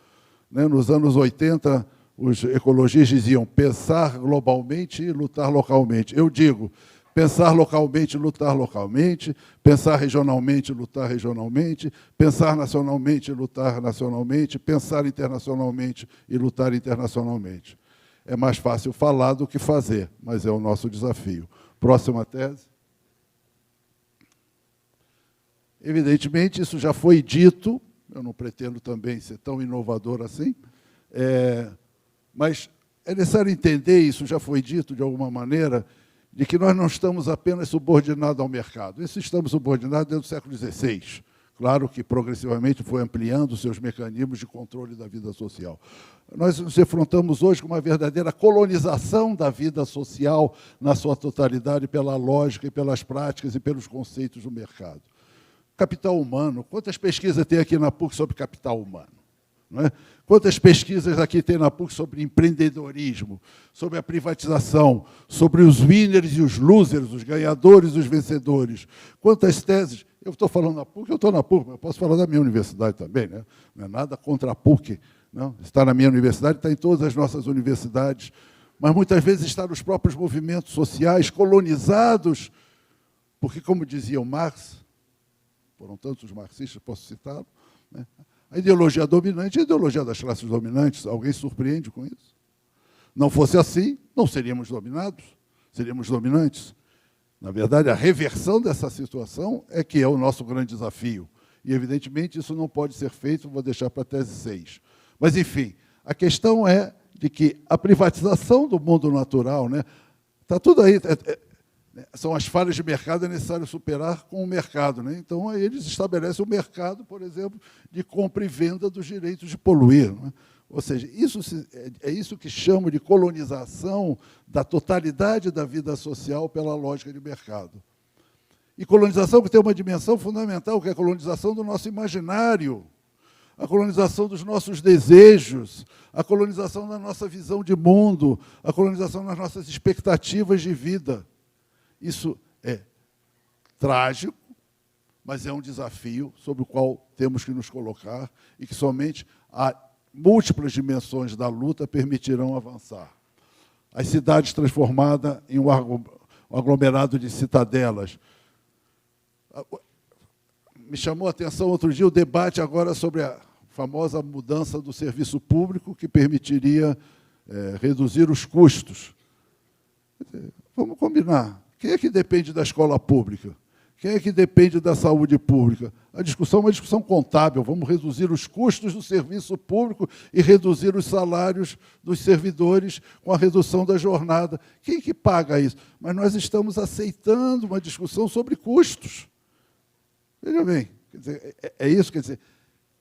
[SPEAKER 6] Nos anos 80, os ecologistas diziam pensar globalmente e lutar localmente. Eu digo pensar localmente, lutar localmente, pensar regionalmente, lutar regionalmente, pensar nacionalmente, lutar nacionalmente, pensar internacionalmente e lutar internacionalmente. É mais fácil falar do que fazer, mas é o nosso desafio. Próxima tese. Evidentemente, isso já foi dito, eu não pretendo também ser tão inovador assim, mas é necessário entender, isso já foi dito de alguma maneira, de que nós não estamos apenas subordinados ao mercado. Isso estamos subordinados desde o século XVI. Claro que, progressivamente, foi ampliando seus mecanismos de controle da vida social. Nós nos defrontamos hoje com uma verdadeira colonização da vida social na sua totalidade pela lógica e pelas práticas e pelos conceitos do mercado. Capital humano. Quantas pesquisas tem aqui na PUC sobre capital humano? Não é? Quantas pesquisas aqui tem na PUC sobre empreendedorismo, sobre a privatização, sobre os winners e os losers, os ganhadores e os vencedores? Quantas teses? Eu estou falando na PUC, eu estou na PUC, mas eu posso falar da minha universidade também, né? Não é nada contra a PUC. Não? Está na minha universidade, está em todas as nossas universidades, mas muitas vezes está nos próprios movimentos sociais colonizados, porque, como dizia o Marx, foram tantos marxistas, posso citá-lo, né? A ideologia dominante é a ideologia das classes dominantes. Alguém se surpreende com isso? Não fosse assim, não seríamos dominados, seríamos dominantes. Na verdade, a reversão dessa situação é que é o nosso grande desafio. E, evidentemente, isso não pode ser feito, vou deixar para a tese 6. Mas, enfim, a questão é de que a privatização do mundo natural, né, está tudo aí, são as falhas de mercado, é necessário superar com o mercado. Né? Então, aí eles estabelecem o mercado, por exemplo, de compra e venda dos direitos de poluir. Né? Ou seja, é isso que chamo de colonização da totalidade da vida social pela lógica de mercado. E colonização que tem uma dimensão fundamental, que é a colonização do nosso imaginário, a colonização dos nossos desejos, a colonização da nossa visão de mundo, a colonização das nossas expectativas de vida. Isso é trágico, mas é um desafio sobre o qual temos que nos colocar e que somente há múltiplas dimensões da luta permitirão avançar. As cidades transformadas em um aglomerado de citadelas. Me chamou a atenção outro dia o debate agora sobre a famosa mudança do serviço público que permitiria reduzir os custos. Vamos combinar. Quem é que depende da escola pública? Quem é que depende da saúde pública? A discussão é uma discussão contábil. Vamos reduzir os custos do serviço público e reduzir os salários dos servidores com a redução da jornada. Quem que paga isso? Mas nós estamos aceitando uma discussão sobre custos. Veja bem, quer dizer, é isso, quer dizer,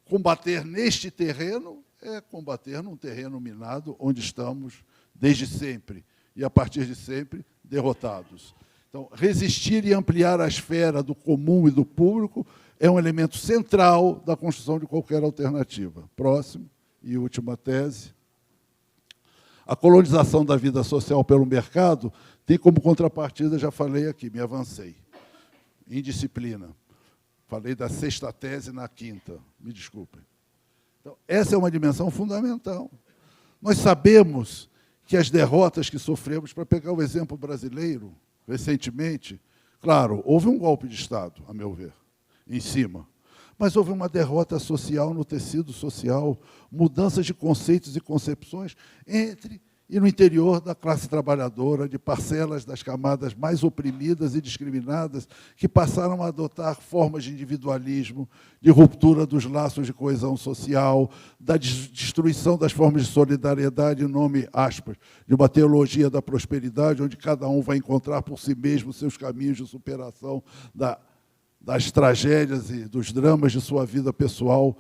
[SPEAKER 6] combater neste terreno é combater num terreno minado onde estamos desde sempre e, a partir de sempre, derrotados. Então, resistir e ampliar a esfera do comum e do público é um elemento central da construção de qualquer alternativa. Próximo e última tese. A colonização da vida social pelo mercado tem como contrapartida, já falei aqui, me avancei, indisciplina. Falei da sexta tese na quinta, me desculpem. Então, essa é uma dimensão fundamental. Nós sabemos que as derrotas que sofremos, para pegar o exemplo brasileiro, recentemente, claro, houve um golpe de Estado, a meu ver, em cima. Mas houve uma derrota social no tecido social, mudanças de conceitos e concepções entre e no interior da classe trabalhadora, de parcelas das camadas mais oprimidas e discriminadas, que passaram a adotar formas de individualismo, de ruptura dos laços de coesão social, da destruição das formas de solidariedade, em nome, aspas, de uma teologia da prosperidade, onde cada um vai encontrar por si mesmo seus caminhos de superação das tragédias e dos dramas de sua vida pessoal.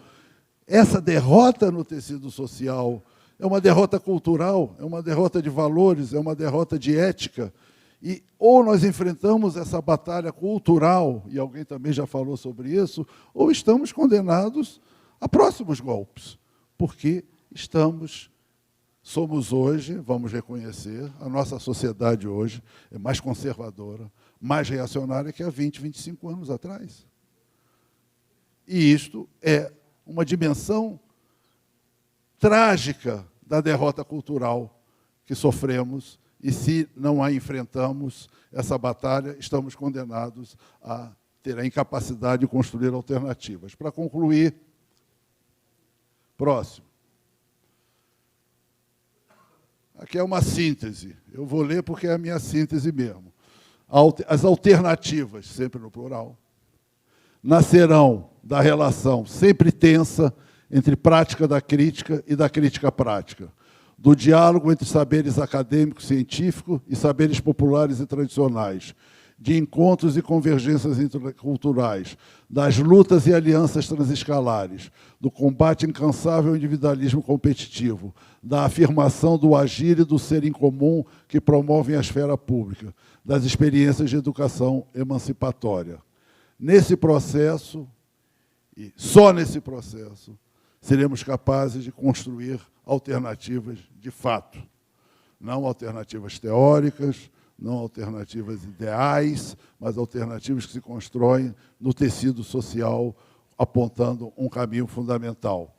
[SPEAKER 6] Essa derrota no tecido social é uma derrota cultural, é uma derrota de valores, é uma derrota de ética. E ou nós enfrentamos essa batalha cultural, e alguém também já falou sobre isso, ou estamos condenados a próximos golpes, porque somos hoje, vamos reconhecer, a nossa sociedade hoje é mais conservadora, mais reacionária que há 20, 25 anos atrás. E isto é uma dimensão trágica da derrota cultural que sofremos, e se não a enfrentamos, essa batalha, estamos condenados a ter a incapacidade de construir alternativas. Para concluir, próximo. Aqui é uma síntese, eu vou ler porque é a minha síntese mesmo. As alternativas, sempre no plural, nascerão da relação sempre tensa entre prática da crítica e da crítica prática, do diálogo entre saberes acadêmicos, científicos e saberes populares e tradicionais, de encontros e convergências interculturais, das lutas e alianças transescalares, do combate incansável ao individualismo competitivo, da afirmação do agir e do ser em comum que promovem a esfera pública, das experiências de educação emancipatória. Nesse processo, e só nesse processo, seremos capazes de construir alternativas de fato, não alternativas teóricas, não alternativas ideais, mas alternativas que se constroem no tecido social, apontando um caminho fundamental.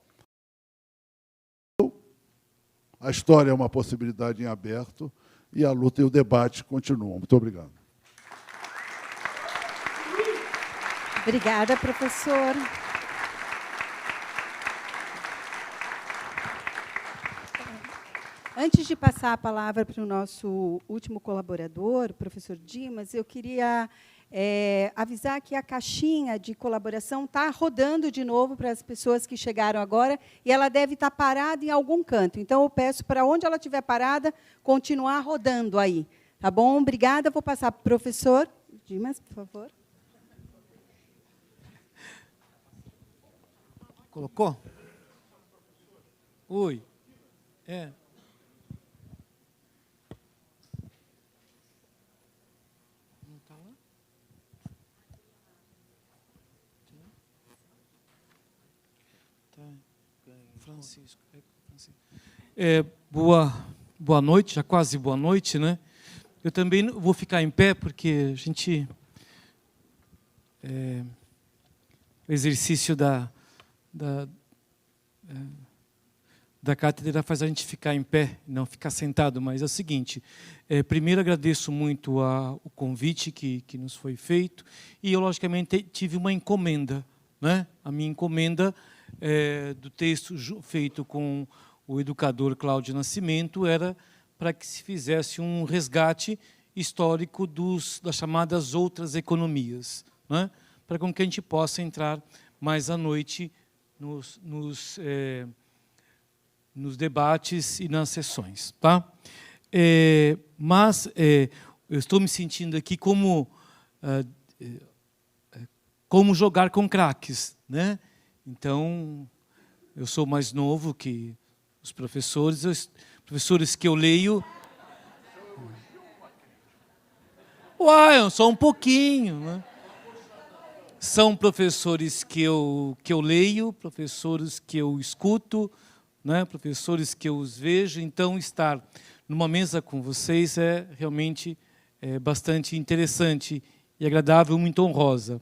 [SPEAKER 6] A história é uma possibilidade em aberto e a luta e o debate continuam. Muito obrigado.
[SPEAKER 5] Obrigada, professor. Antes de passar a palavra para o nosso último colaborador, o professor Dimas, eu queria avisar que a caixinha de colaboração está rodando de novo para as pessoas que chegaram agora, e ela deve estar parada em algum canto. Então, eu peço para onde ela estiver parada, continuar rodando aí. Tá bom? Obrigada. Vou passar para o professor Dimas, por favor.
[SPEAKER 7] Colocou? Oi. É. Não está lá? Tá. Francisco. Boa noite, já quase boa noite, né? Eu também vou ficar em pé, porque a gente... o exercício da cátedra faz a gente ficar em pé, não ficar sentado, mas é o seguinte, primeiro agradeço muito o convite que nos foi feito, e eu, logicamente, tive uma encomenda, né? A minha encomenda do texto feito com o educador Cláudio Nascimento era para que se fizesse um resgate histórico das chamadas outras economias, né? Para que a gente possa entrar mais à noite nos debates e nas sessões. Tá? Mas eu estou me sentindo aqui como jogar com craques, né? Então, eu sou mais novo que os professores que eu leio... Uai, só um pouquinho, né? São professores que eu leio, professores que eu escuto, né? Professores que eu os vejo. Então, estar numa mesa com vocês é realmente bastante interessante e agradável, muito honrosa.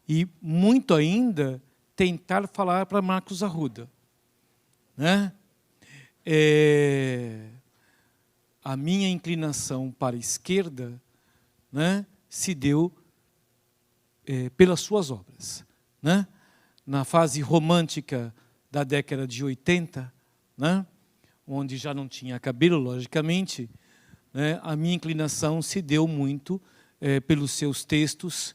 [SPEAKER 7] E muito ainda tentar falar para Marcos Arruda, né? a minha inclinação para a esquerda, né, se deu pelas suas obras. Né? Na fase romântica da década de 80, né, onde já não tinha cabelo, logicamente, né, a minha inclinação se deu muito pelos seus textos,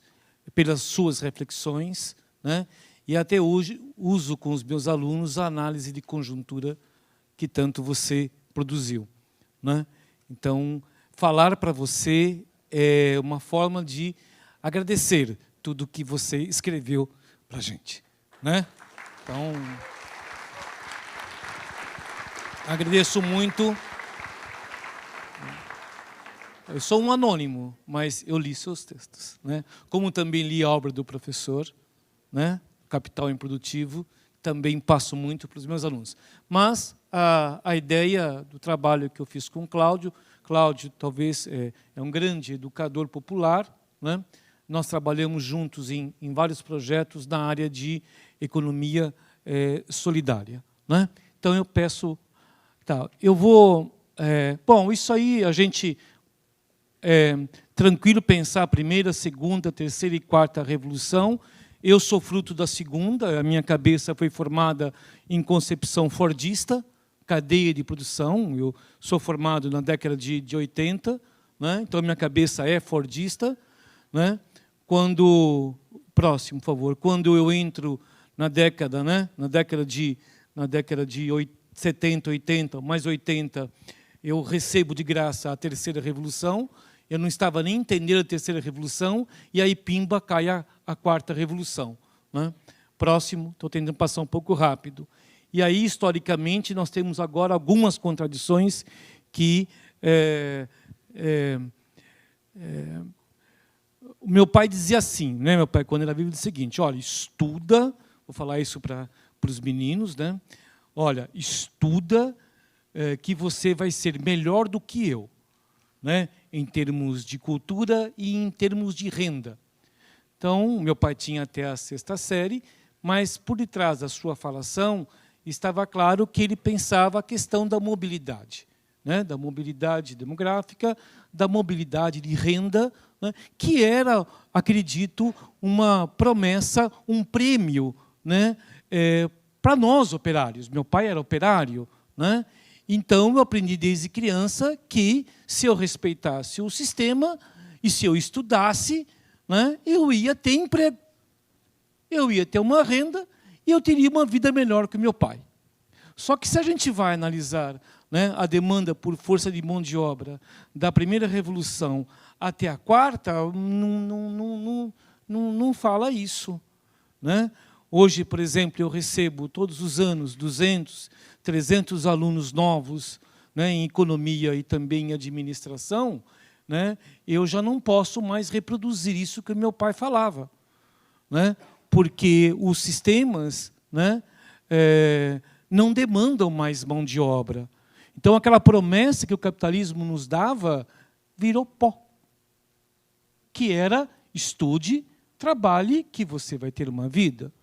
[SPEAKER 7] pelas suas reflexões, né, e até hoje uso com os meus alunos a análise de conjuntura que tanto você produziu. Né? Então, falar para você é uma forma de agradecer tudo que você escreveu para a gente. Né? Então, agradeço muito. Eu sou um anônimo, mas eu li seus textos. Né? Como também li a obra do professor, né? Capital Improdutivo, também passo muito para os meus alunos. Mas a ideia do trabalho que eu fiz com o Cláudio talvez é um grande educador popular, né? Nós trabalhamos juntos em vários projetos na área de economia solidária. Né? Então, eu peço... Tá, eu vou... bom, isso aí a gente... tranquilo pensar a primeira, segunda, terceira e quarta revolução. Eu sou fruto da segunda, a minha cabeça foi formada em concepção fordista, cadeia de produção. Eu sou formado na década de 80, né? Então a minha cabeça é fordista. Né? Próximo, por favor. Quando eu entro na década, né? na década de 70, 80, mais 80, eu recebo de graça a terceira revolução. Eu não estava nem entendendo a terceira revolução, e aí, pimba, cai a quarta revolução. Né? Próximo, estou tentando passar um pouco rápido. E aí, historicamente, nós temos agora algumas contradições que... o meu pai dizia assim, né? Meu pai, quando era vivo, dizia o seguinte: olha, estuda, vou falar isso para os meninos, né? Olha, estuda que você vai ser melhor do que eu. Né, em termos de cultura e em termos de renda. Então, meu pai tinha até a 6ª série, mas por detrás da sua falação estava claro que ele pensava a questão da mobilidade, né, da mobilidade demográfica, da mobilidade de renda, né, que era, acredito, uma promessa, um prêmio, né, para nós operários. Meu pai era operário, né? Então, eu aprendi desde criança que, se eu respeitasse o sistema e se eu estudasse, né, eu ia ter emprego, eu ia ter uma renda e eu teria uma vida melhor que o meu pai. Só que, se a gente vai analisar, né, a demanda por força de mão de obra da primeira revolução até a quarta, não fala isso. Né? Hoje, por exemplo, eu recebo todos os anos 200, 300 alunos novos, né, em economia e também em administração. Né, eu já não posso mais reproduzir isso que meu pai falava. Né, porque os sistemas, né, não demandam mais mão de obra. Então, aquela promessa que o capitalismo nos dava virou pó. Que era, estude, trabalhe, que você vai ter uma vida.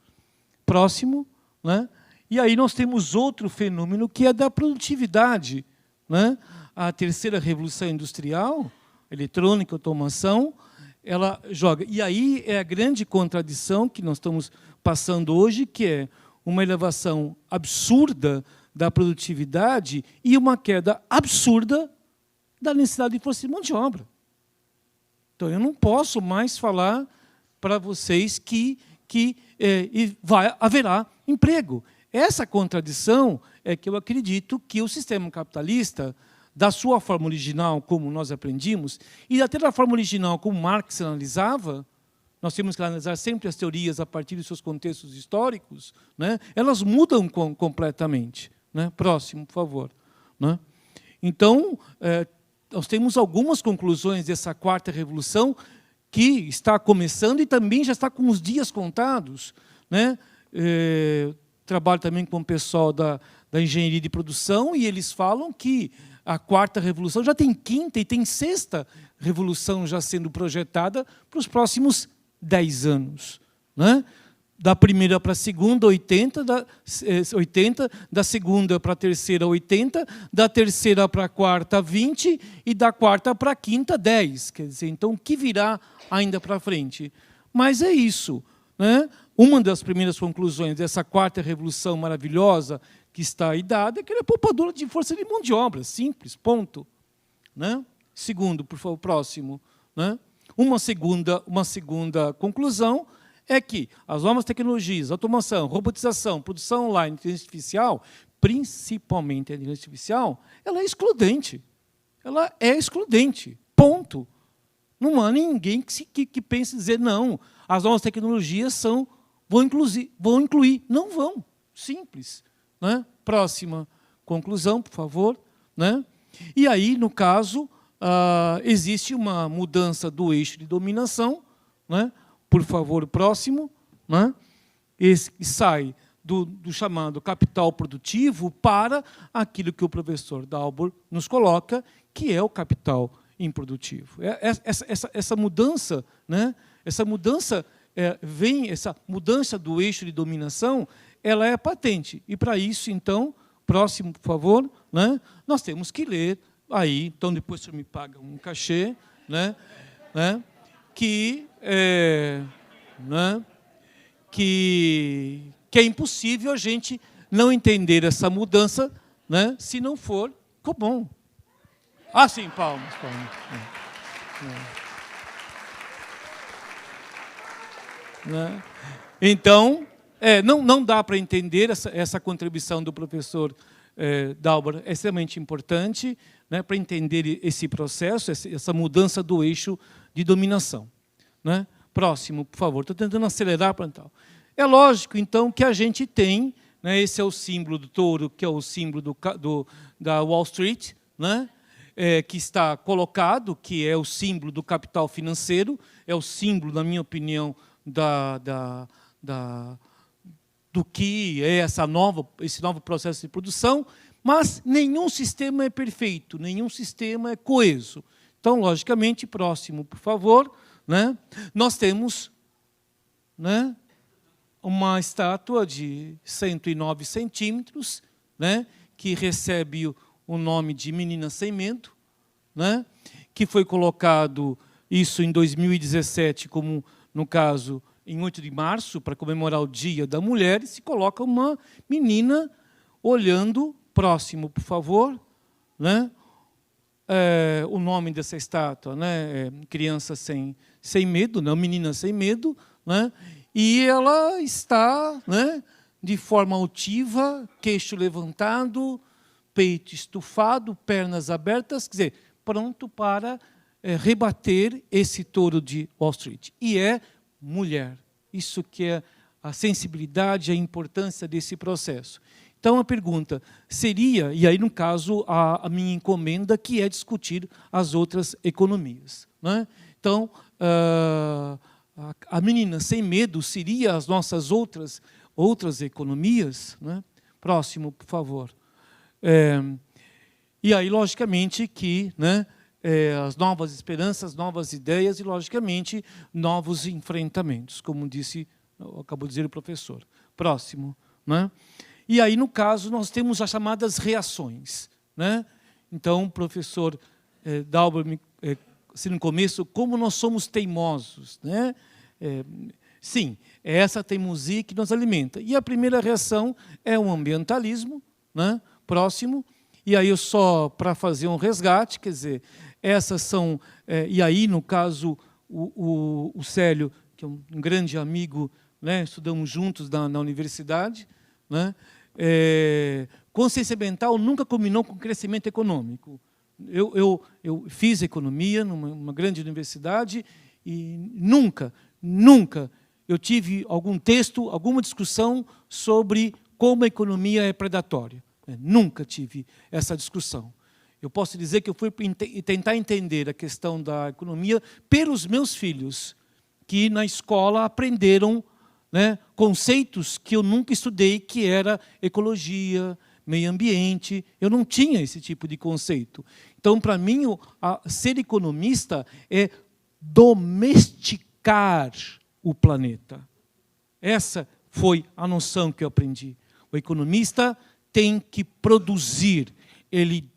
[SPEAKER 7] Próximo, né? E aí nós temos outro fenômeno que é da produtividade. Né? A terceira revolução industrial, eletrônica, automação, ela joga. E aí é a grande contradição que nós estamos passando hoje, que é uma elevação absurda da produtividade e uma queda absurda da necessidade de força de mão de obra. Então, eu não posso mais falar para vocês que haverá emprego. Essa contradição é que eu acredito que o sistema capitalista, da sua forma original, como nós aprendimos, e até da forma original como Marx analisava, nós temos que analisar sempre as teorias a partir dos seus contextos históricos, né? Elas mudam completamente. Né? Próximo, por favor. Né? Então, nós temos algumas conclusões dessa quarta revolução que está começando e também já está com os dias contados. Né? Trabalho também com o pessoal da engenharia de produção e eles falam que a quarta revolução já tem quinta e tem sexta revolução já sendo projetada para os próximos 10 anos. Né? da primeira para a segunda, 80, 80, da segunda para a terceira, 80, da terceira para a quarta, 20, e da quarta para a quinta, 10. Quer dizer, então, o que virá ainda para frente? Mas é isso, né? Uma das primeiras conclusões dessa quarta revolução maravilhosa que está aí dada é que ela é poupadora de força de mão de obra, simples, ponto. Né? Segundo, por favor, próximo. Né? Uma segunda conclusão é que as novas tecnologias, automação, robotização, produção online, inteligência artificial, principalmente a inteligência artificial, ela é excludente. Ela é excludente, ponto. Não há ninguém que pense dizer, não, as novas tecnologias vão incluir. Não vão, simples. Né? Próxima conclusão, por favor. Né? E aí, no caso, existe uma mudança do eixo de dominação, né? Por favor, próximo, né? Esse sai do chamado capital produtivo para aquilo que o professor Dalbor nos coloca, que é o capital improdutivo. Essa mudança, né? Essa mudança essa mudança do eixo de dominação, ela é patente. E para isso, então, próximo, por favor, né? Nós temos que ler aí, então depois o senhor me paga um cachê, né? Que é impossível a gente não entender essa mudança, né, se não for bom. Ah, sim, palmas. Né? Então, não dá para entender essa contribuição do professor Dalbor, é extremamente importante, né, para entender esse processo, essa mudança do eixo de dominação. Né? Próximo, por favor. Estou tentando acelerar para tal. É lógico, então, que a gente tem, né, esse é o símbolo do touro, que é o símbolo da Wall Street, né, que está colocado, que é o símbolo do capital financeiro, é o símbolo, na minha opinião, do que é esse novo processo de produção, mas nenhum sistema é perfeito, nenhum sistema é coeso. Então, logicamente, próximo, por favor, né, nós temos, né, uma estátua de 109 centímetros, né, que recebe o nome de Menina Sem Medo, né, que foi colocado isso em 2017, como, no caso, em 8 de março, para comemorar o Dia da Mulher, e se coloca uma menina olhando, próximo, por favor, né, o nome dessa estátua, né, Criança Sem Medo, não, Menina Sem Medo, né, e ela está, né, de forma altiva, queixo levantado, peito estufado, pernas abertas, quer dizer, pronto para rebater esse touro de Wall Street. E é mulher. Isso que é a sensibilidade, a importância desse processo. Então, a pergunta seria, e aí, no caso, a minha encomenda, que é discutir as outras economias. Né? Então, a Menina Sem Medo seria as nossas outras economias. Né? Próximo, por favor. E aí, logicamente, que, né, as novas esperanças, novas ideias e, logicamente, novos enfrentamentos, como acabou de dizer o professor. Próximo. Né? E aí, no caso, nós temos as chamadas reações. Né? Então, o professor Dalbor, assim, no começo, como nós somos teimosos. Né? Sim, é essa teimosia que nos alimenta. E a primeira reação é o ambientalismo. Né? Próximo. E aí, só para fazer um resgate, quer dizer, essas são... e aí, no caso, o Célio, que é um grande amigo, né, estudamos juntos na universidade, né, consciência ambiental nunca combinou com crescimento econômico. Eu fiz economia numa grande universidade e nunca eu tive algum texto, alguma discussão sobre como a economia é predatória. Nunca tive essa discussão. Eu posso dizer que eu fui tentar entender a questão da economia pelos meus filhos, que na escola aprenderam, né, conceitos que eu nunca estudei, que era ecologia, meio ambiente. Eu não tinha esse tipo de conceito. Então, para mim, ser economista é domesticar o planeta. Essa foi a noção que eu aprendi. O economista tem que produzir. Ele,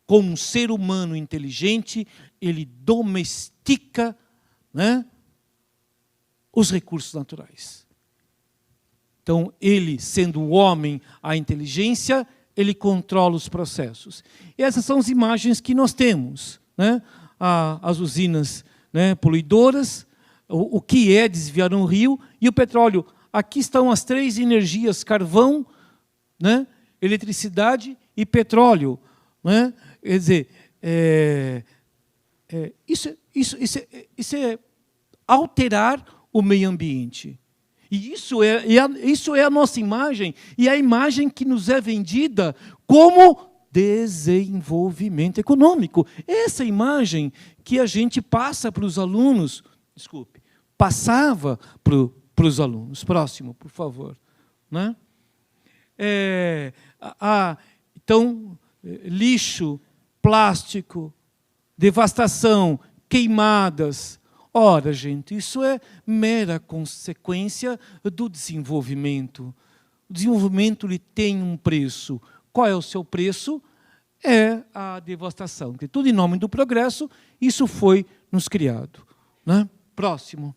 [SPEAKER 7] como um ser humano inteligente, ele domestica, né, os recursos naturais. Então, ele, sendo o homem, a inteligência, ele controla os processos. E essas são as imagens que nós temos, né? As usinas, né, poluidoras, o que é desviar um rio, e o petróleo. Aqui estão as 3 energias: carvão, né, eletricidade e petróleo. Né? Quer dizer, isso é alterar o meio ambiente. E isso é a nossa imagem, e a imagem que nos é vendida como desenvolvimento econômico. Essa imagem que a gente passa para os alunos, passava para os alunos. Próximo, por favor. Né? Então, lixo, plástico, devastação, queimadas. Ora, gente, isso é mera consequência do desenvolvimento. O desenvolvimento ele tem um preço. Qual é o seu preço? É a devastação. Porque tudo em nome do progresso, isso foi nos criado. Né? Próximo.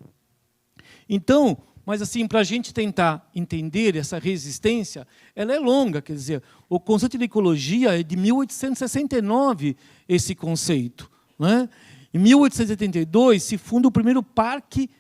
[SPEAKER 7] Então, mas assim, para a gente tentar entender essa resistência, ela é longa, quer dizer, o conceito de ecologia é de 1869, esse conceito. Né? Em 1872, se funda o primeiro parque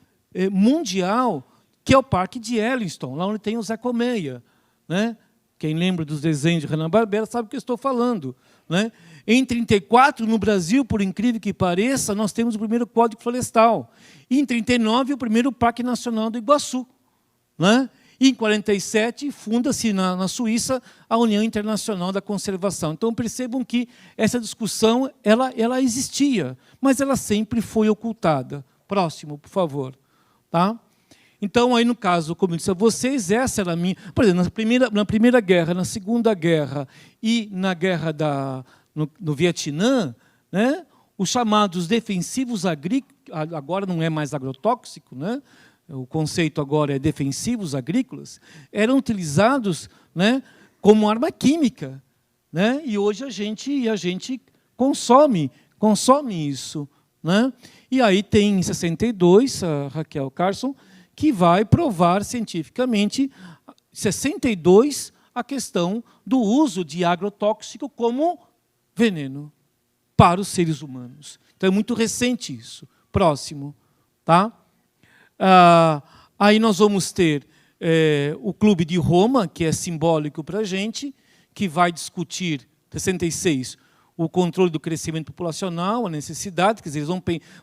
[SPEAKER 7] mundial, que é o Parque de Yellowstone, lá onde tem o Zé Colmeia. Né? Quem lembra dos desenhos de Hanna-Barbera sabe o que eu estou falando. Né? Em 1934, no Brasil, por incrível que pareça, nós temos o primeiro Código Florestal. E em 1939, o primeiro Parque Nacional do Iguaçu. Né? E em 1947, funda-se na Suíça a União Internacional da Conservação. Então, percebam que essa discussão ela existia, mas ela sempre foi ocultada. Próximo, por favor. Tá? Então, aí, no caso, como eu disse a vocês, essa era a minha... Por exemplo, na Primeira Guerra, na Segunda Guerra e na guerra no Vietnã, né, os chamados defensivos agrícolas, agora não é mais agrotóxico, né, o conceito agora é defensivos agrícolas, eram utilizados, né, como arma química. Né, e hoje a gente consome isso. Né? E aí tem em 62, a Raquel Carson, que vai provar cientificamente, 62, a questão do uso de agrotóxico como veneno para os seres humanos. Então, é muito recente isso. Próximo. Tá? Aí nós vamos ter o Clube de Roma, que é simbólico para a gente, que vai discutir, 66, o controle do crescimento populacional, a necessidade, quer dizer, eles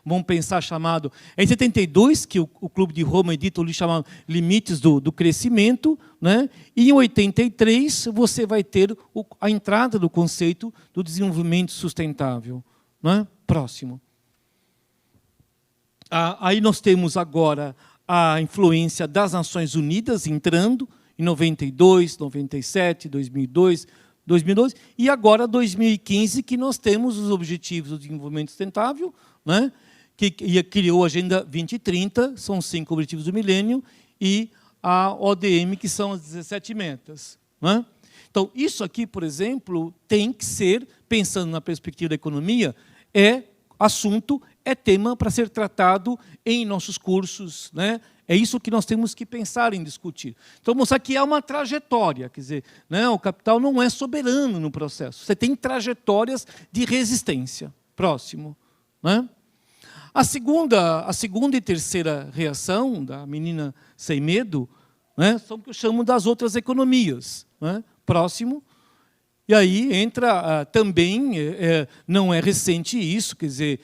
[SPEAKER 7] vão pensar chamado... É em 72 que o Clube de Roma edita o livro chamado Limites do Crescimento, né? E em 83 você vai ter a entrada do conceito do desenvolvimento sustentável. Né? Próximo. Aí nós temos agora a influência das Nações Unidas entrando, em 92, 97, 2002... 2012, e agora 2015, que nós temos os Objetivos do Desenvolvimento Sustentável, né, que criou a Agenda 2030, são 5 Objetivos do Milênio, e a ODM, que são as 17 metas. Né? Então, isso aqui, por exemplo, tem que ser, pensando na perspectiva da economia, é tema para ser tratado em nossos cursos, né? É isso que nós temos que pensar em discutir. Então, mostrar que há uma trajetória, quer dizer, né, o capital não é soberano no processo. Você tem trajetórias de resistência. Próximo. Né? A segunda e terceira reação da menina sem medo, né, são o que eu chamo das outras economias. Né? Próximo. E aí entra também, não é recente isso, quer dizer,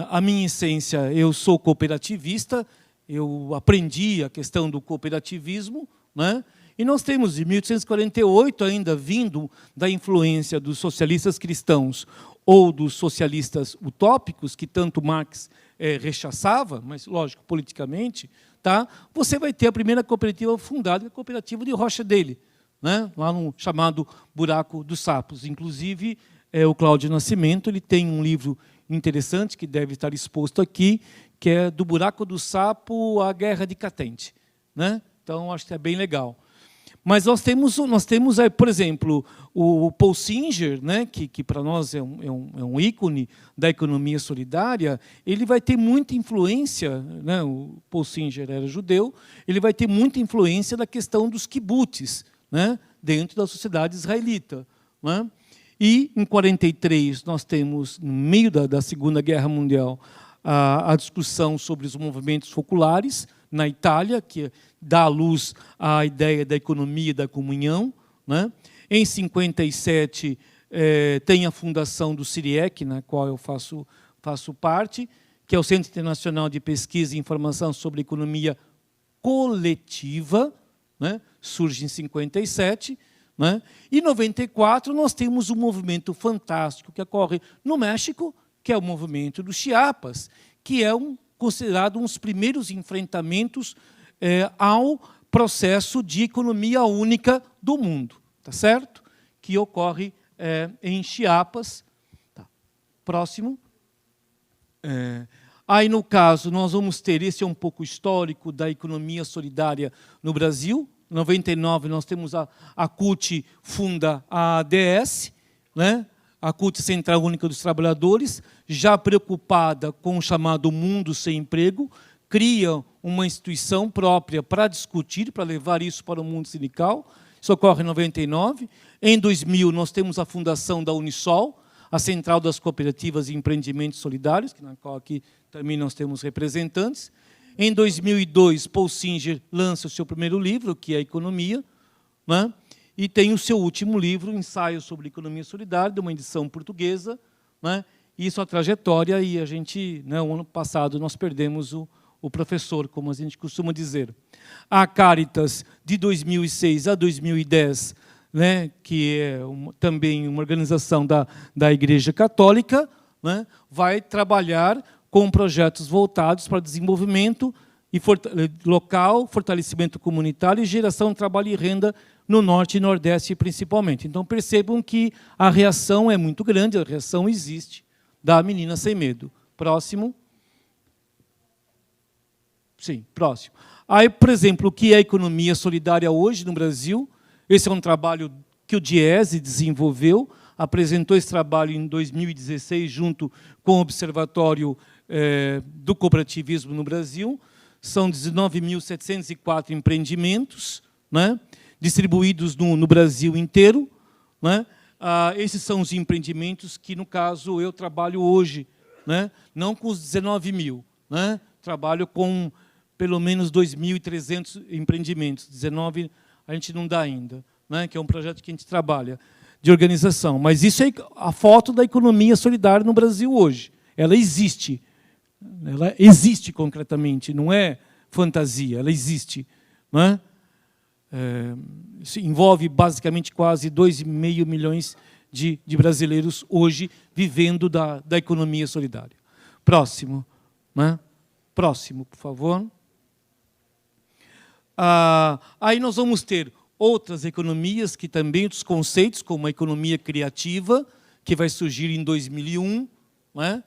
[SPEAKER 7] a minha essência, eu sou cooperativista, eu aprendi a questão do cooperativismo, né? E nós temos, em 1848, ainda vindo da influência dos socialistas cristãos ou dos socialistas utópicos, que tanto Marx rechaçava, mas, lógico, politicamente, tá? Você vai ter a primeira cooperativa fundada, que é a cooperativa de Rochdale, né? Lá no chamado Buraco dos Sapos. Inclusive, o Cláudio Nascimento ele tem um livro interessante, que deve estar exposto aqui, que é Do Buraco do Sapo à Guerra de Catente. né? Então, acho que é bem legal. Mas nós temos por exemplo, o Paul Singer, né, que para nós é um ícone da economia solidária. Ele vai ter muita influência, né, o Paul Singer era judeu, ele vai ter muita influência da questão dos kibbutz, né, dentro da sociedade israelita, né? E, em 1943, nós temos, no meio da Segunda Guerra Mundial, a discussão sobre os movimentos foculares na Itália, que dá à luz à ideia da economia e da comunhão, né? Em 1957, tem a fundação do CIRIEC, na qual eu faço parte, que é o Centro Internacional de Pesquisa e Informação sobre Economia Coletiva, né? Surge em 1957. Né? E em 1994, nós temos um movimento fantástico que ocorre no México, que é o movimento do Chiapas, que é considerado um dos primeiros enfrentamentos ao processo de economia única do mundo, tá certo? Que ocorre em Chiapas. Tá. Próximo. Aí, no caso, nós vamos ter, esse é um pouco histórico da economia solidária no Brasil. Em 99, nós temos a CUT funda a ADS, né? A CUT, Central Única dos Trabalhadores, já preocupada com o chamado mundo sem emprego, cria uma instituição própria para discutir, para levar isso para o mundo sindical. Isso ocorre em 99. Em 2000, nós temos a fundação da Unisol, a Central das Cooperativas e Empreendimentos Solidários, na qual aqui também nós temos representantes. Em 2002, Paul Singer lança o seu primeiro livro, que é a Economia, né? E tem o seu último livro, Ensaio sobre Economia Solidária, de uma edição portuguesa, né? E sua trajetória, e a gente, né, o ano passado, nós perdemos o professor, como a gente costuma dizer. A Caritas, de 2006 a 2010, né, que é também uma organização da Igreja Católica, né, vai trabalhar com projetos voltados para desenvolvimento local, fortalecimento comunitário e geração de trabalho e renda no Norte e Nordeste, principalmente. Então, percebam que a reação é muito grande, a reação existe, da Menina Sem Medo. Próximo. Sim, próximo. Aí, por exemplo, o que é a economia solidária hoje no Brasil? Esse é um trabalho que o DIESE desenvolveu, apresentou esse trabalho em 2016, junto com o Observatório do Cooperativismo no Brasil. São 19.704 empreendimentos, né, distribuídos no Brasil inteiro, né? Esses são os empreendimentos que, no caso, eu trabalho hoje, né, não com os 19 mil, né, trabalho com pelo menos 2.300 empreendimentos. 19 a gente não dá ainda, né, que é um projeto que a gente trabalha de organização. Mas isso é a foto da economia solidária no Brasil hoje. Ela existe. Ela existe concretamente, não é fantasia, ela existe. Não é? Isso envolve basicamente quase 2,5 milhões de brasileiros hoje vivendo da economia solidária. Próximo. Né? Próximo, por favor. Aí nós vamos ter outras economias, que também outros conceitos, como a economia criativa, que vai surgir em 2001, né?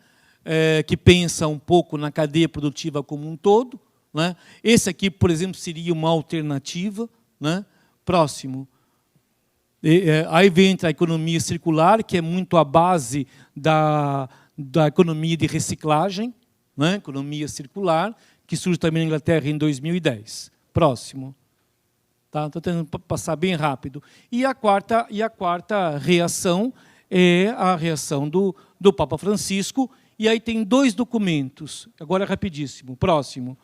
[SPEAKER 7] Que pensa um pouco na cadeia produtiva como um todo, né? Esse aqui, por exemplo, seria uma alternativa, né? Próximo. Aí vem a economia circular, que é muito a base da economia de reciclagem, né? Economia circular, que surge também na Inglaterra em 2010. Próximo. Tá? Estou tentando passar bem rápido. E a quarta reação é a reação do Papa Francisco. E aí tem dois documentos, agora rapidíssimo, próximo.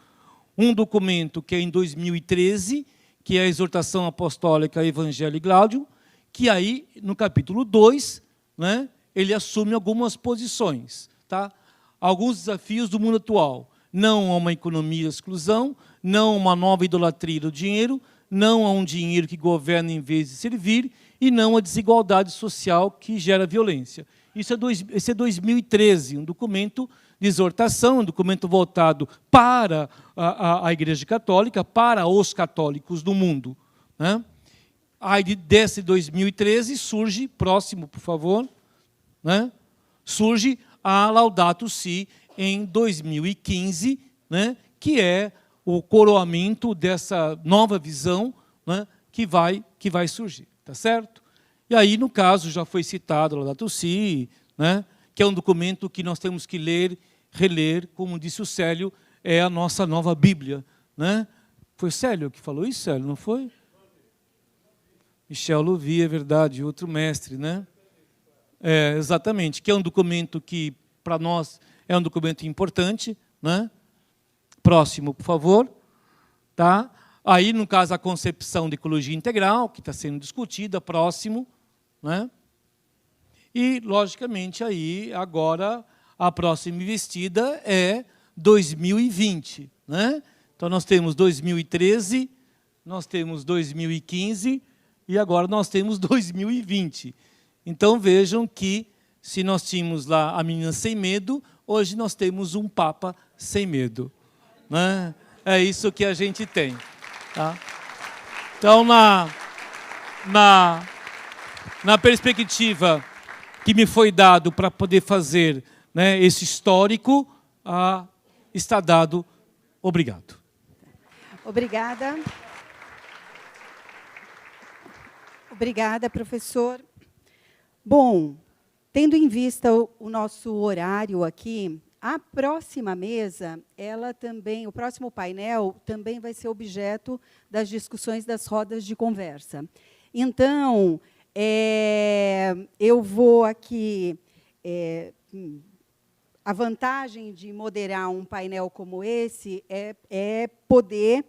[SPEAKER 7] Um documento que é em 2013, que é a Exortação Apostólica Evangelii Gaudium, que aí, no capítulo 2, né, ele assume algumas posições. Tá? Alguns desafios do mundo atual. Não a uma economia de exclusão, não a uma nova idolatria do dinheiro, não a um dinheiro que governa em vez de servir, e não a desigualdade social que gera violência. Esse é 2013, um documento de exortação, um documento voltado para a Igreja Católica, para os católicos do mundo. Né? Aí, desse 2013, surge, próximo, por favor, né? Surge a Laudato Si, em 2015, né? Que é o coroamento dessa nova visão, né, que vai surgir, tá certo? E aí, no caso, já foi citado Laudato Si, né, que é um documento que nós temos que ler, reler, como disse o Célio, é a nossa nova Bíblia, né? Foi Célio que falou isso, Célio, não foi? Michel Louvi, é verdade, outro mestre, né? Exatamente, que é um documento que, para nós, é um documento importante, né? Próximo, por favor. Tá? Aí, no caso, a concepção de ecologia integral, que está sendo discutida, próximo. Né? E, logicamente, aí, agora, a próxima investida é 2020. Né? Então, nós temos 2013, nós temos 2015 e agora nós temos 2020. Então, vejam que, se nós tínhamos lá a menina sem medo, hoje nós temos um Papa sem medo. Né? É isso que a gente tem. Tá? Então, na perspectiva que me foi dado para poder fazer, né, esse histórico, está dado. Obrigado.
[SPEAKER 5] Obrigada. Obrigada, professor. Bom, tendo em vista o nosso horário aqui, a próxima mesa, o próximo painel também vai ser objeto das discussões das rodas de conversa. Então, eu vou aqui... a vantagem de moderar um painel como esse é poder...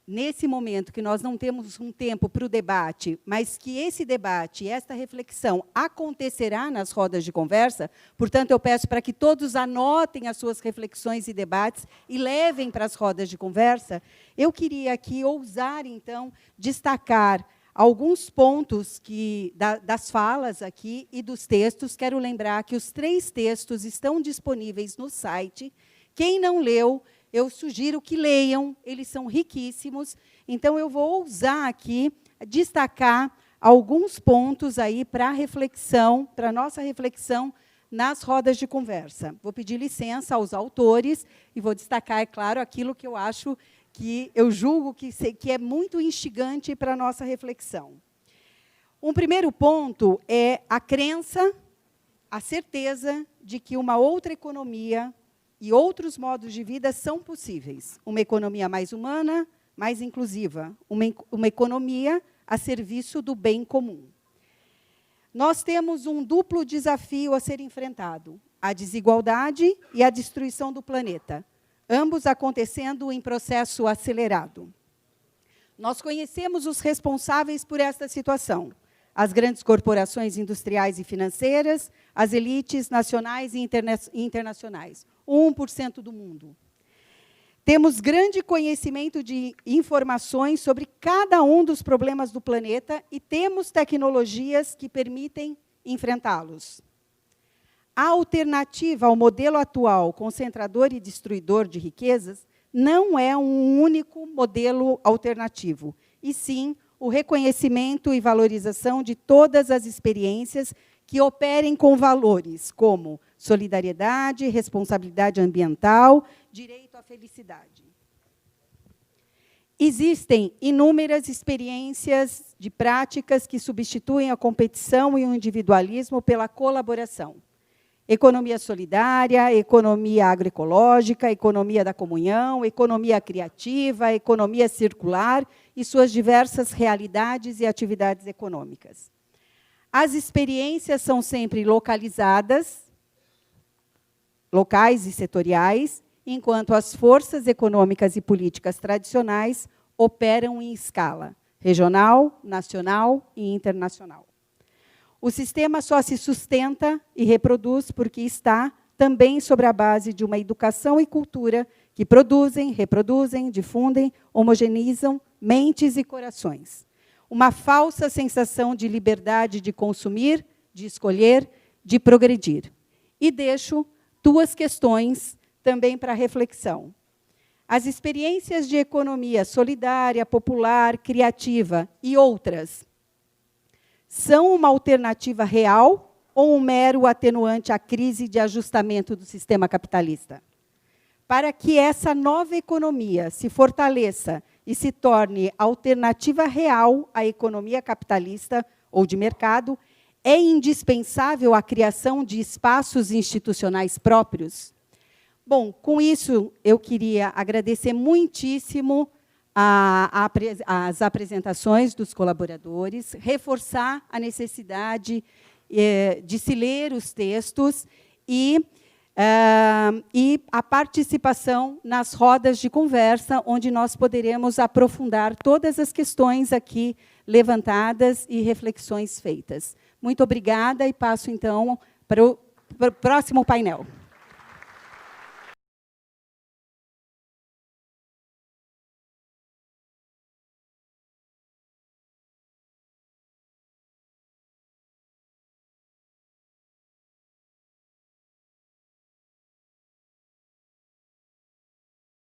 [SPEAKER 5] nesse momento que nós não temos um tempo para o debate, mas que esse debate, esta reflexão acontecerá nas rodas de conversa, portanto, eu peço para que todos anotem as suas reflexões e debates e levem para as rodas de conversa. Eu queria aqui ousar, então, destacar alguns pontos das falas aqui e dos textos. Quero lembrar que os 3 textos estão disponíveis no site. Quem não leu, eu sugiro que leiam, eles são riquíssimos. Então, eu vou ousar aqui destacar alguns pontos aí para reflexão, para nossa reflexão nas rodas de conversa. Vou pedir licença aos autores e vou destacar, é claro, aquilo que eu acho que eu julgo que é muito instigante para a nossa reflexão. Um primeiro ponto é a crença, a certeza de que uma outra economia e outros modos de vida são possíveis. Uma economia mais humana, mais inclusiva. Uma economia a serviço do bem comum. Nós temos um duplo desafio a ser enfrentado: a desigualdade e a destruição do planeta, ambos acontecendo em processo acelerado. Nós conhecemos os responsáveis por esta situação: as grandes corporações industriais e financeiras, as elites nacionais e internacionais, 1% do mundo. Temos grande conhecimento de informações sobre cada um dos problemas do planeta e temos tecnologias que permitem enfrentá-los. A alternativa ao modelo atual, concentrador e destruidor de riquezas, não é um único modelo alternativo, e sim o reconhecimento e valorização de todas as experiências que operem com valores como solidariedade, responsabilidade ambiental, direito à felicidade. Existem inúmeras experiências de práticas que substituem a competição e o individualismo pela colaboração. Economia solidária, economia agroecológica, economia da comunhão, economia criativa, economia circular e suas diversas realidades e atividades econômicas. As experiências são sempre locais e setoriais, enquanto as forças econômicas e políticas tradicionais operam em escala regional, nacional e internacional. O sistema só se sustenta e reproduz porque está também sobre a base de uma educação e cultura que produzem, reproduzem, difundem, homogeneizam mentes e corações. Uma falsa sensação de liberdade de consumir, de escolher, de progredir. E deixo 2 questões também para reflexão. As experiências de economia solidária, popular, criativa e outras são uma alternativa real ou um mero atenuante à crise de ajustamento do sistema capitalista? para que essa nova economia se fortaleça e se torne alternativa real à economia capitalista ou de mercado, é indispensável a criação de espaços institucionais próprios? Bom, com isso, eu queria agradecer muitíssimo as apresentações dos colaboradores, reforçar a necessidade de se ler os textos e a participação nas rodas de conversa, onde nós poderemos aprofundar todas as questões aqui levantadas e reflexões feitas. Muito obrigada e passo, então, para o próximo painel.